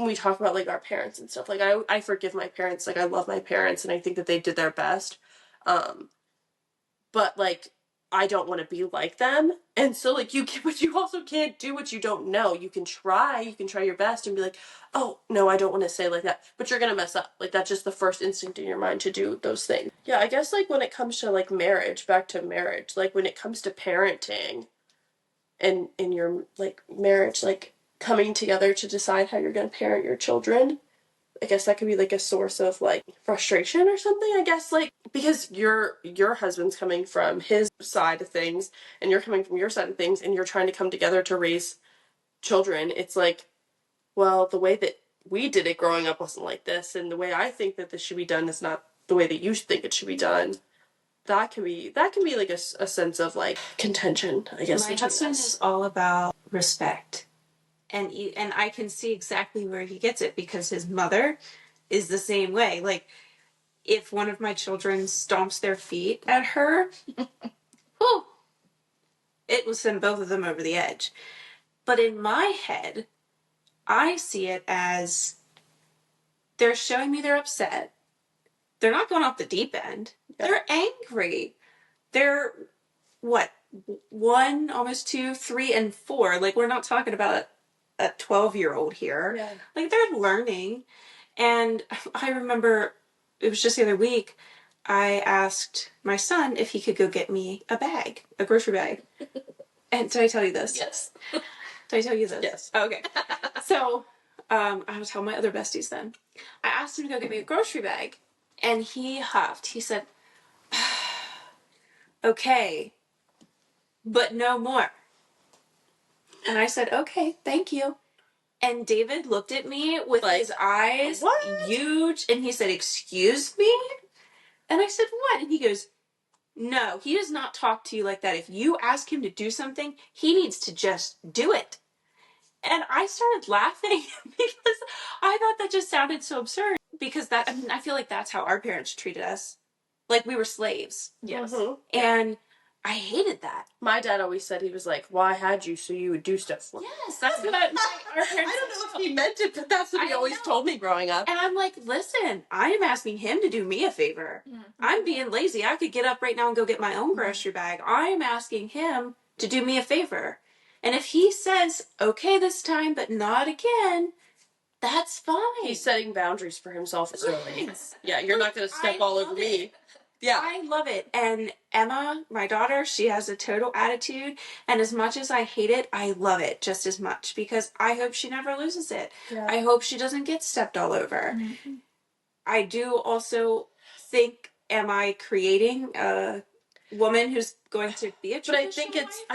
we talk about, like, our parents and stuff, like, I forgive my parents. Like, I love my parents, and I think that they did their best. But, like, I don't want to be like them. And so, like, but you also can't do what you don't know. You can try your best and be like, oh, no, I don't want to say like that. But you're going to mess up. Like, that's just the first instinct in your mind to do those things. Yeah, I guess, like, when it comes to, like, marriage, back to marriage, like, when it comes to parenting and in your, like, marriage, like, coming together to decide how you're going to parent your children, I guess that could be like a source of like frustration or something, I guess, like, because your husband's coming from his side of things and you're coming from your side of things and you're trying to come together to raise children. It's like, well, the way that we did it growing up wasn't like this, and the way I think that this should be done is not the way that you think it should be done. That can be like a sense of like contention, I guess. My husband is all about respect. And I can see exactly where he gets it because his mother is the same way. Like, if one of my children stomps their feet at her, whew, it will send both of them over the edge. But in my head, I see it as they're showing me they're upset. They're not going off the deep end. Yeah. They're angry. They're, what, 1, almost 2, 3, and 4. Like, we're not talking about a 12-year-old here. Yeah. Like, they're learning. And I remember, it was just the other week, I asked my son if he could go get me a grocery bag. And did I tell you this? Yes. Did I tell you this? Yes. Okay. So, I will tell my other besties then. I asked him to go get me a grocery bag, and he huffed. He said, okay, but no more. And I said, okay, thank you. And David looked at me with Like, his eyes what? huge, and he said, "Excuse me?" And I said, "What?" And he goes, "No, he does not talk to you like that. If you ask him to do something, he needs to just do it." And I started laughing because I thought that just sounded so absurd. Because that, I mean, I feel like that's how our parents treated us. Like we were slaves. Yes. Mhm. And I hated that. My dad always said, he was like, well, I had you so you would do stuff for me. Yes, that's what our parents I don't know if he meant it, but that's what he I always know. told me growing up. And I'm like, listen, I am asking him to do me a favor. Mhm. I'm being lazy. I could get up right now and go get my own grocery bag. I am asking him to do me a favor. And if he says, okay this time, but not again, that's fine. He's setting boundaries for himself early. Yes. Yeah, you're not going to step I all over love me. it. Yeah. I love it. And Emma, my daughter, she has a total attitude. And as much as I hate it, I love it just as much because I hope she never loses it. Yeah. I hope she doesn't get stepped all over. Mhm. I do also think, am I creating a woman who's going to be a But I traditional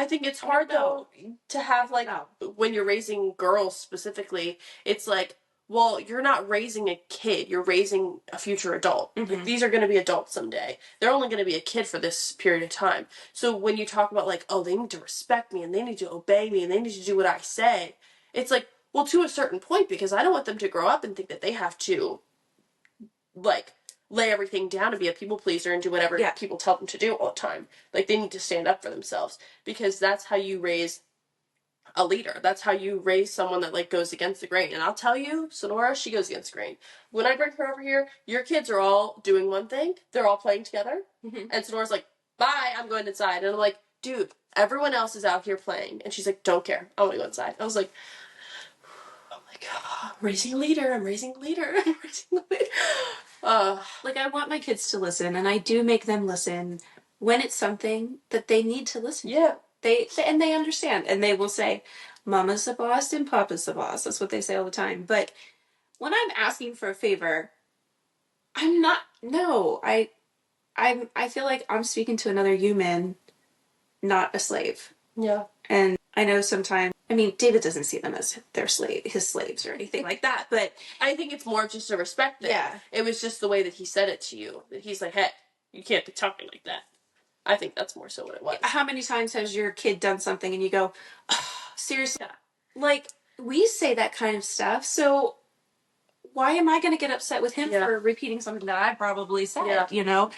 think it's wife? hard No. though to have like when you're raising girls specifically, it's like, well, you're not raising a kid, you're raising a future adult. Like, Mhm. these are going to be adults someday. They're only going to be a kid for this period of time. So when you talk about like, oh, they need to respect me and they need to obey me and they need to do what I say, it's like, well, to a certain point, because I don't want them to grow up and think that they have to like lay everything down to be a people pleaser and do whatever Yeah. people tell them to do all the time. Like they need to stand up for themselves because that's how you raise a leader. That's how you raise someone that like goes against the grain. And I'll tell you, Sonora, she goes against the grain. When I bring her over here, your kids are all doing one thing. They're all playing together. Mhm. And Sonora's like, bye, I'm going inside. And I'm like, dude, everyone else is out here playing. And she's like, don't care. I want to go inside. I was like, oh my God, I'm raising a leader. I'm raising a leader. I'm raising a leader. Like, I want my kids to listen, and I do make them listen when it's something that they need to listen to. Yeah. And they understand, and they will say, "Mama's the boss and Papa's the boss." That's what they say all the time. But when I'm asking for a favor, I'm not. No, I feel like I'm speaking to another human, not a slave. Yeah. And I know sometimes. I mean, David doesn't see them as his slaves or anything like that. But I think it's more just a respect thing. yeah, It was just the way that he said it to you. That he's like, hey, you can't be talking like that. I think that's more so what it was. how many times has your kid done something and you go, oh, seriously? Yeah. Like, we say that kind of stuff, so why am I going to get upset with him Yeah. for repeating something that I probably said? Yeah. You know,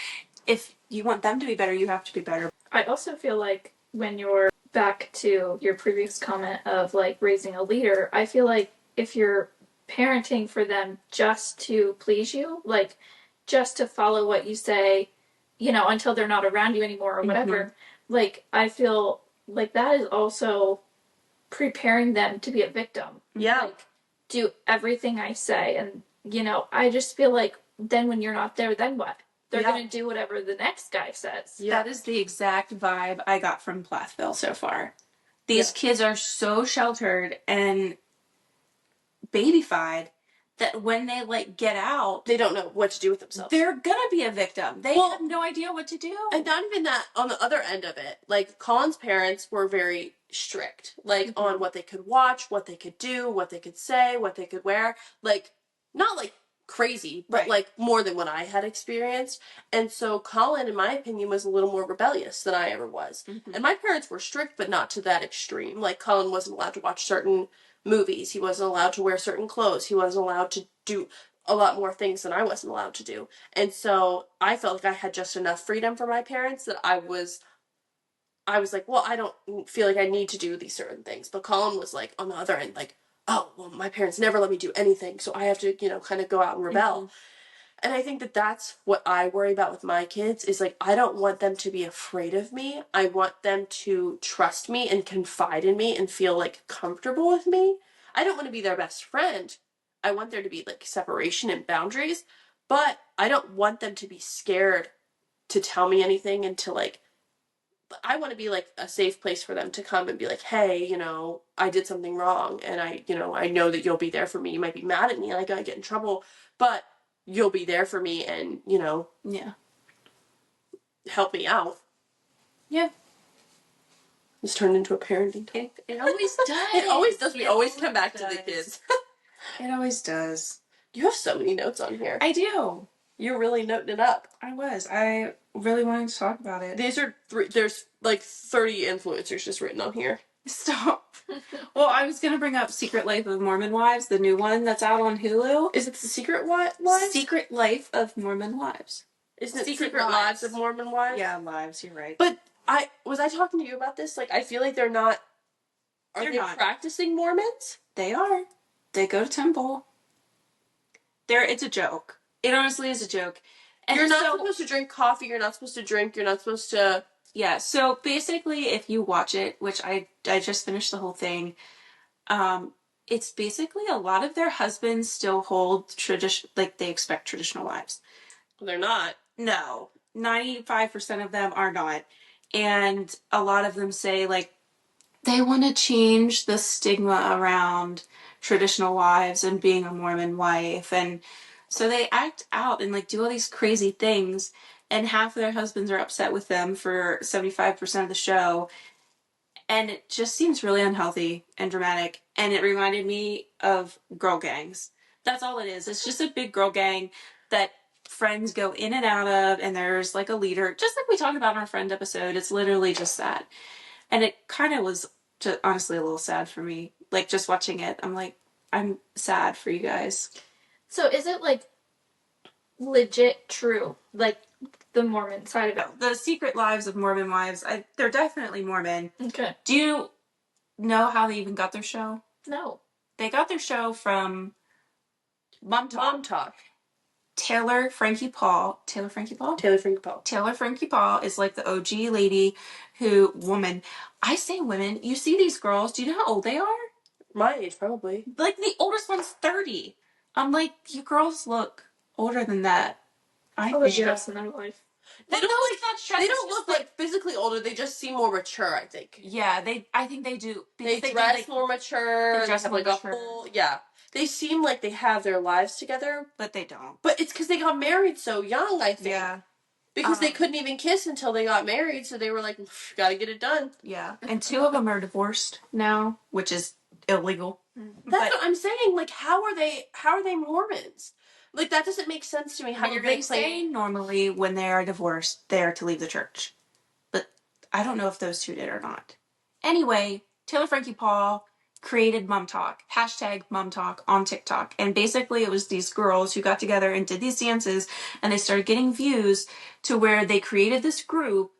if you want them to be better, you have to be better. I also feel like when you're back to your previous comment of like raising a leader, I feel like if you're parenting for them just to please you, like just to follow what you say, you know, until they're not around you anymore or whatever, like I feel like that is also preparing them to be a victim. Yeah. Like, do everything I say. And, you know, I just feel like then when you're not there, then what? They're Yeah. going to do whatever the next guy says. Yeah. That is the exact vibe I got from Plathville so far. These kids are so sheltered and babyfied that when they like get out, They don't know what to do with themselves. they're gonna be a victim. They Well, have no idea what to do. And not even that, on the other end of it, like Colin's parents were very strict, like on what they could watch, what they could do, what they could say, what they could wear. Like, not like crazy, but Right. like more than what I had experienced. And so Colin, in my opinion, was a little more rebellious than I ever was. Mhm. And my parents were strict, but not to that extreme. Like, Colin wasn't allowed to watch certain movies, he wasn't allowed to wear certain clothes, he wasn't allowed to do a lot more things than I wasn't allowed to do. And so I felt like I had just enough freedom for my parents that I was like, well, I don't feel like I need to do these certain things. But Colin was like on the other end, like, oh, well, my parents never let me do anything, so I have to, you know, kind of go out and rebel. And I think that that's what I worry about with my kids is like, I don't want them to be afraid of me. I want them to trust me and confide in me and feel like comfortable with me. I don't want to be their best friend. I want there to be like separation and boundaries, but I don't want them to be scared to tell me anything and to like, I want to be like a safe place for them to come and be like, hey, you know, I did something wrong and I know that you'll be there for me. You might be mad at me, like I get in trouble, but you'll be there for me and, you know, Yeah. help me out. Yeah. It's turned into a parenting talk. It always does. It always does. We It always come back to the does. kids. It always does. You have so many notes on here. I do. You're really noting it up. I really wanted to talk about it. These are there's like 30 influencers just written on here. Stop. Well, I was gonna bring up Secret Life of Mormon Wives, the new one that's out on Hulu. Is it the Secret Wives? Secret Life of Mormon Wives. Isn't it Secret Secret Lives. Lives of Mormon Wives? Yeah, lives. You're right. But I talking to you about this? Like, I feel like they're not. Are They're they not. practicing Mormons? They are. They go to temple. It's a joke. It honestly is a joke. And You're not supposed to drink coffee. You're not supposed to drink. You're not supposed to. Yeah. So basically, if you watch it, which I just finished the whole thing, it's basically a lot of their husbands still hold tradition, like they expect traditional wives. They're not. No, 95% of them are not, and a lot of them say like they want to change the stigma around traditional wives and being a Mormon wife, and so they act out and like do all these crazy things, and half of their husbands are upset with them for 75% of the show, and it just seems really unhealthy and dramatic, and it reminded me of girl gangs. That's all it is. It's just a big girl gang that friends go in and out of, and there's like a leader, just like we talked about in our friend episode. It's literally just that. And it kind of was just honestly a little sad for me. Like just watching it, I'm like, I'm sad for you guys. So is it like legit true? Like the Mormon side of it? The Secret Lives of Mormon Wives, they're definitely Mormon. Okay. Do you know how they even got their show? No. They got their show from Mom Talk. Mom Talk. Taylor Frankie Paul. Taylor Frankie Paul. Taylor Frankie Paul is like the OG lady woman. I say women. You see these girls. Do you know how old they are? My age, probably. Like the oldest one's 30. I'm like, you girls look older than that. I Probably think. stress in their life. They don't it's not stress. They It's don't just look like physically older. They just seem more mature, I think. Yeah, I think they do. They Because dress more mature. they dress have more like mature. a full. Yeah. They seem like they have their lives together. But they don't. But it's because they got married so young, I think. Yeah. Because they couldn't even kiss until they got married, so they were like, gotta get it done. Yeah. And 2 of them are divorced now, which is illegal. That's what I'm saying. Like, how are they Mormons? Like, that doesn't make sense to me. How Well, you're they gonna claim. say normally when they are divorced, they are to leave the church. But I don't know if those 2 did or not. Anyway, Taylor Frankie Paul created Mom Talk, hashtag Mom Talk on TikTok. And basically it was these girls who got together and did these dances, and they started getting views to where they created this group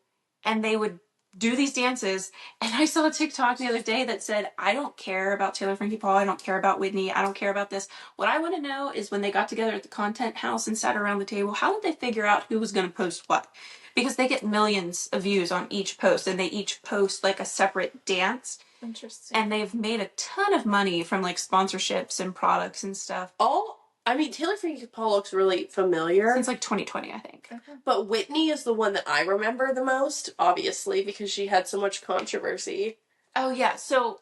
and they would do these dances. And I saw a TikTok the other day that said, I don't care about Taylor Frankie Paul. I don't care about Whitney. I don't care about this. What I want to know is when they got together at the content house and sat around the table, how did they figure out who was going to post what? Because they get millions of views on each post, and they each post like a separate dance. Interesting. And they've made a ton of money from like sponsorships and products and stuff. Taylor Frankie Paul looks really familiar. Since like 2020, I think. But Whitney is the one that I remember the most, obviously, because she had so much controversy. Oh, yeah. So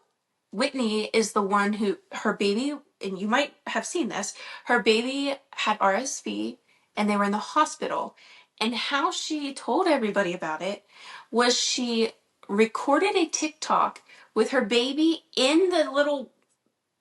Whitney is the one who, her baby, and you might have seen this, her baby had RSV and they were in the hospital. And how she told everybody about it was she recorded a TikTok with her baby in the little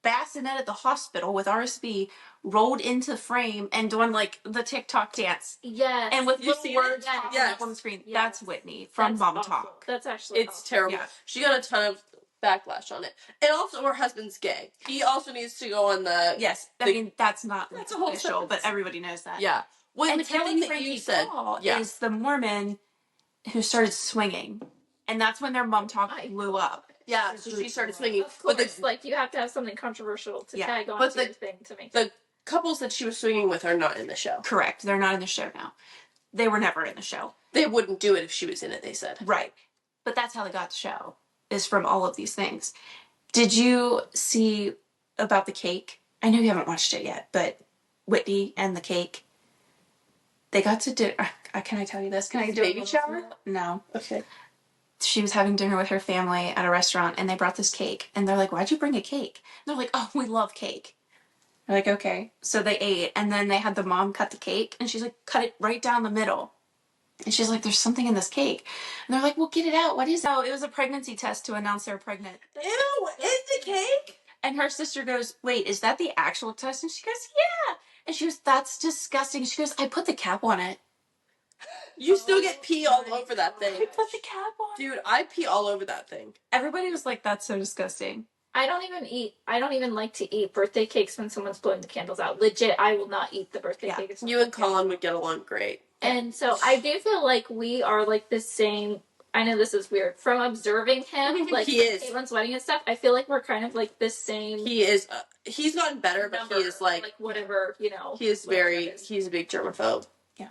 bassinet at the hospital with RSV rolled into frame and doing like the TikTok dance. Yes. And with You little see words it? popping Yes. up on the screen. Yes. That's Whitney from Mom awful. Talk. That's actually It's awful. terrible. Yeah. She got a ton of backlash on it. And also her husband's gay. He also needs to go on the... Yes. I mean, that's not That's a whole official, sentence. but everybody knows that. Yeah. When And the Taylor thing that Frankie you said... Paul Yeah. is the Mormon who started swinging. And that's when their Mom Talk blew up. Yeah, so she started swinging. Of But course, the like you have to have something controversial to Yeah, tag on but to the- your thing to make the couples that she was swinging with are not in the show. Correct. They're not in the show now. They were never in the show. They wouldn't do it if she was in it, they said. Right. But that's how they got the show, is from all of these things. Did you see about the cake? I know you haven't watched it yet, but Whitney and the cake, they got to do... can I tell you this? Can I do Baby it? shower? No. Okay. She was having dinner with her family at a restaurant, and they brought this cake. And they're like, why'd you bring a cake? And they're like, oh, we love cake. They're like, okay. So they ate, and then they had the mom cut the cake, and she's like, cut it right down the middle. And she's like, there's something in this cake. And they're like, well, get it out. What is it? Oh, it was a pregnancy test to announce they were pregnant. Ew, it's a cake? And her sister goes, wait, is that the actual test? And she goes, yeah. And she goes, that's disgusting. She goes, I put the cap on it. You still get pee all over that I thing. put the cap on. Dude, I pee all over that thing. Everybody was like, that's so disgusting. I don't even like to eat birthday cakes when someone's blowing the candles out. Legit, I will not eat the birthday Yeah. cake. You and Colin would get along great. And so I do feel like we are like the same. I know this is weird. From observing him, like He is. Caitlin's wedding and stuff, I feel like we're kind of like the same. He is. He's gotten better, but number, he is like whatever, you know. he is whatever very. it is. He's a big germaphobe. Yeah.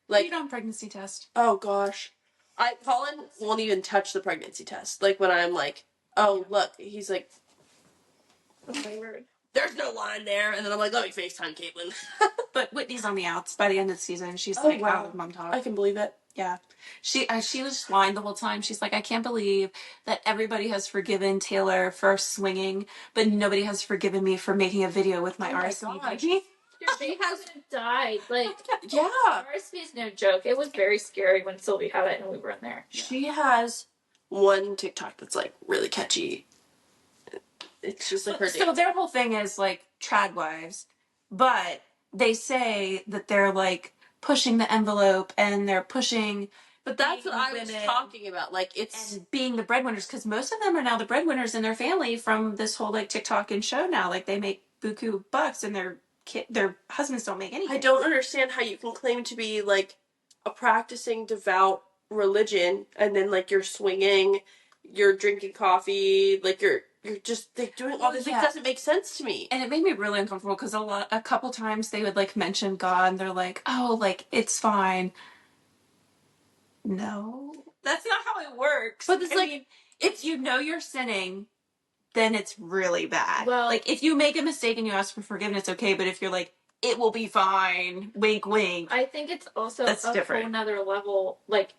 Like, Eat on pregnancy test. oh gosh, Colin won't even touch the pregnancy test. Like when I'm like, oh look, he's like, Oh my word. there's no line there, and then I'm like, let me FaceTime Caitlin. But Whitney's on the outs by the end of the season. She's Oh, like wow. out of mom talk. I can believe it. Yeah. She was just lying the whole time. She's like, I can't believe that everybody has forgiven Taylor for swinging, but nobody has forgiven me for making a video with my Oh my RSV gosh. baby. Your baby hasn't died. Like, Yeah. RSV is no joke. It was very scary when Sylvie had it and we were in there. She has one TikTok that's like really catchy. It's just like her. So their whole thing is like trad wives, but they say that they're like pushing the envelope and they're pushing. But that's what I was women talking about. Like it's and being the breadwinners, because most of them are now the breadwinners in their family from this whole like TikTok and show now. Like they make buku bucks and their husbands don't make anything. I don't understand how you can claim to be like a practicing devout religion and then like you're swinging, you're drinking coffee, like you're just like doing all this. Yeah. It doesn't make sense to me. And it made me really uncomfortable because a couple times they would like mention God and they're like, oh, like it's fine. No, that's not how it works. But it's I like mean, if you know you're sinning, then it's really bad. Well- like if you make a mistake and you ask for forgiveness, okay. But if you're like, it will be fine, wink, wink. I think it's also That's a different. whole nother level. Like,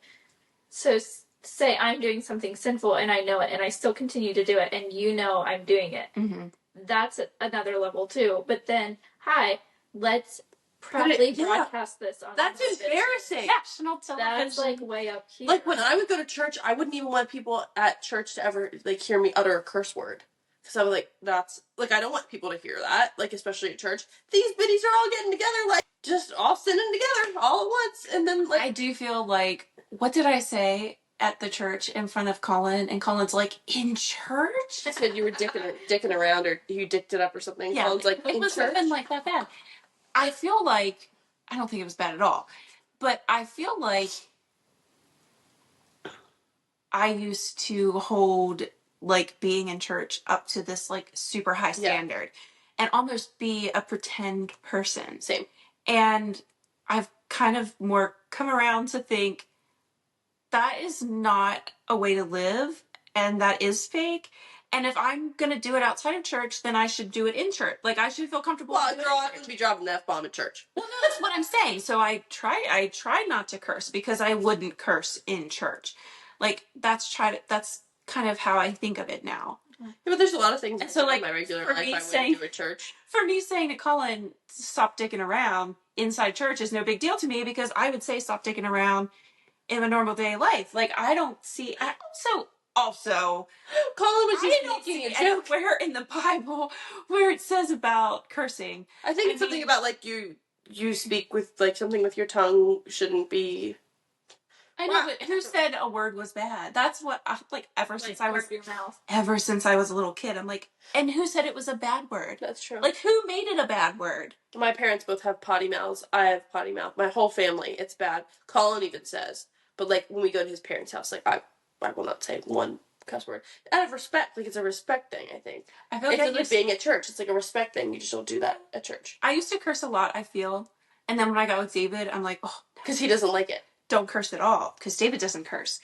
so say I'm doing something sinful and I know it and I still continue to do it and you know I'm doing it. Mm-hmm. That's another level too. But then, hi, let's proudly yeah. broadcast this on That's television. embarrassing. National television. That's like way up here. Like when I would go to church, I wouldn't even want people at church to ever like hear me utter a curse word. Because I was like, that's like I don't want people to hear that, like especially at church. These biddies are all getting together, like just all sinning together all at once, and then like I do feel like, what did I say at the church in front of Colin? And Colin's like, in church? I said you were dicking around or you dicked it up or something. Yeah, Colin's like, it in wasn't church? even like that bad. I feel like, I don't think it was bad at all, but I feel like I used to hold like being in church up to this like super high standard and almost be a pretend person. Same. And I've kind of more come around to think that is not a way to live and that is fake. And if I'm gonna do it outside of church, then I should do it in church. Like I should feel comfortable. Well, doing girl, it in I'm church. gonna be dropping the F-bomb at church. Well, no, that's what I'm saying. So I try not to curse because I wouldn't curse in church. Like that's kind of how I think of it now. Yeah, but there's a lot of things And so, in like, my regular for life me I saying- wouldn't do at church. For me, saying to Colin, stop dicking around inside church is no big deal to me because I would say stop dicking around in a normal day life. Like I don't see. Also, Colin was I just don't making see a joke. anywhere in the Bible where it says about cursing. I think I it's something mean- about like you speak with like something with your tongue shouldn't be. I know, Wow. but who said a word was bad? That's what like ever since I was guard your mouth. ever since I was a little kid. I'm like, and who said it was a bad word? That's true. Like who made it a bad word? My parents both have potty mouths. I have potty mouth. My whole family, it's bad. Colin even says, but like when we go to his parents' house, like I will not say one cuss word out of respect. Like it's a respect thing. I think I feel it's like like being at church. It's like a respect thing. You just don't do that at church I used to curse a lot, I feel. And then when I got with David, I'm like, oh, because he doesn't like it. don't curse at all because David doesn't curse.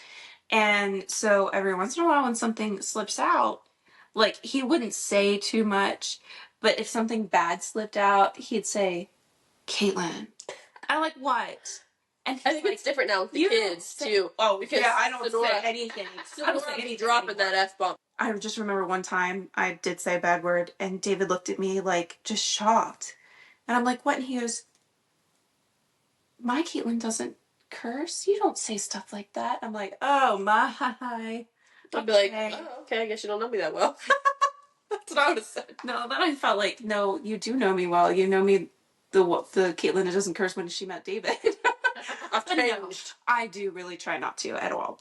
And so every once in a while when something slips out, like he wouldn't say too much, but if something bad slipped out, he'd say, Caitlin. I'm like, what? And he's I think like, it's different now with the you don't kids say- too. Oh, because yeah, I don't Sonora- say anything. I don't say Sonora anything dropping anymore. that F-bomb. I just remember one time I did say a bad word and David looked at me like just shocked. And I'm like, what? And he goes, my Caitlin doesn't curse. You don't say stuff like that. I'm like, oh my. I'd be like, Okay. oh, okay, I guess you don't know me that well. That's what I would have said. No, then I felt like, no, you do know me well. You know me, the Caitlin that doesn't curse when she met David. I've But no, changed. I do really try not to at all,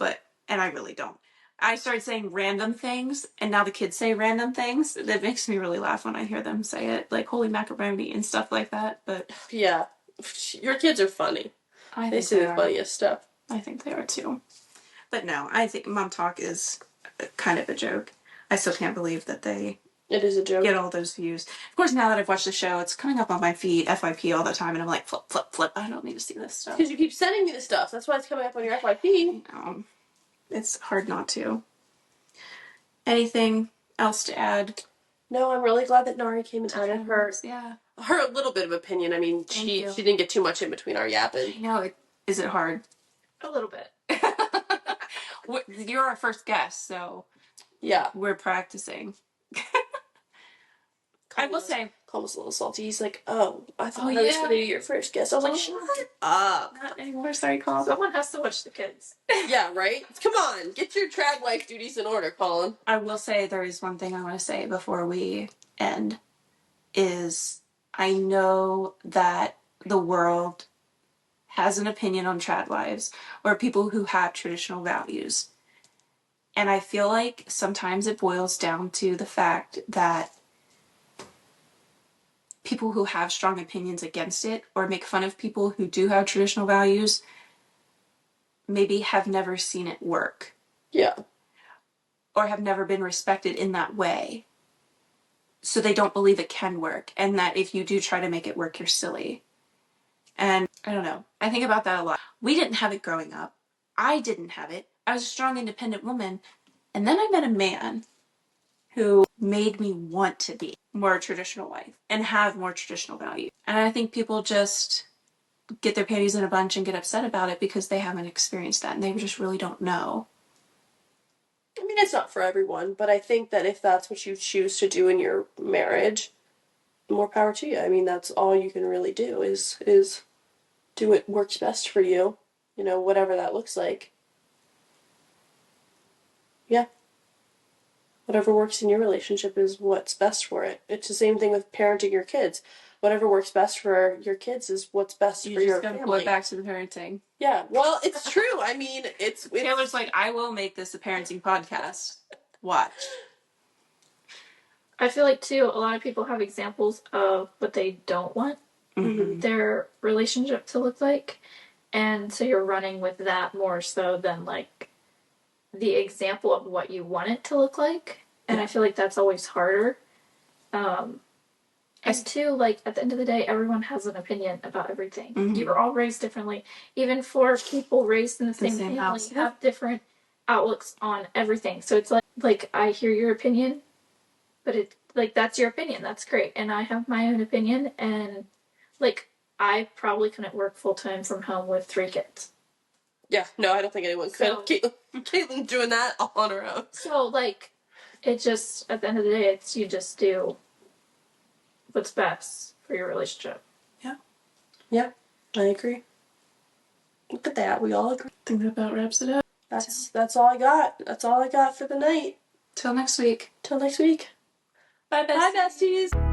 and I really don't. I started saying random things, and now the kids say random things. That makes me really laugh when I hear them say it, like holy macaroni and stuff like that. But Yeah. Your kids are funny. I They think say they the are. funniest stuff. I think they are too. But no, I think Mom Talk is kind of a joke. I still can't believe that they It is a joke. get all those views. Of course, now that I've watched the show, it's coming up on my feed, FYP, all the time, and I'm like, flip, flip, flip. I don't need to see this stuff. Because you keep sending me the stuff. That's why it's coming up on your FYP. It's hard not to. Anything else to add? No, I'm really glad that Nari came and added her Yeah. little bit of opinion. I mean, she you. didn't get too much in between our yapping. I know. Is it hard? A little bit. You're our first guest, so Yeah. we're practicing. I will say, Colm was a little salty. He's like, oh, I thought Oh, I was yeah. going to be your first guest. I was like, shut up. not anymore. Sorry, Colin. Someone has to watch the kids. Yeah, right? Come on. Get your trad wife duties in order, Colin. I will say there is one thing I want to say before we end. Is I know that the world has an opinion on trad wives or people who have traditional values. And I feel like sometimes it boils down to the fact that people who have strong opinions against it or make fun of people who do have traditional values maybe have never seen it work. Yeah. Or have never been respected in that way. So they don't believe it can work. And that if you do try to make it work, you're silly. And I don't know. I think about that a lot. We didn't have it growing up. I didn't have it. I was a strong, independent woman. And then I met a man who made me want to be more a traditional wife and have more traditional values. And I think people just get their panties in a bunch and get upset about it because they haven't experienced that and they just really don't know. I mean, it's not for everyone, but I think that if that's what you choose to do in your marriage, more power to you. I mean, that's all you can really do is do what works best for you, you know, whatever that looks like. Yeah. Whatever works in your relationship is what's best for it. It's the same thing with parenting your kids. Whatever works best for your kids is what's best for your family. You just gotta pull it back to the parenting. Yeah, well, it's true. I mean, it's Taylor's like, I will make this a parenting podcast. Watch. I feel like, too, a lot of people have examples of what they don't want their relationship to look like. And so you're running with that more so than, like, the example of what you want it to look like. And I feel like that's always harder. And two, like, at the end of the day, everyone has an opinion about everything. You were all raised differently. Even for people raised in the same family, house. have different outlooks on everything. So it's like I hear your opinion, but it, like, that's your opinion. That's great. And I have my own opinion. And, like, I probably couldn't work full-time from home with 3 kids. Yeah, no, I don't think anyone could. Caitlin doing that all on her own. So, like, it just, at the end of the day, it's you just do what's best for your relationship. Yeah. Yeah, I agree. Look at that. We all agree. I think that about wraps it up. That's all I got. That's all I got for the night. Till next week. Till next week. Bye, besties. Bye, besties.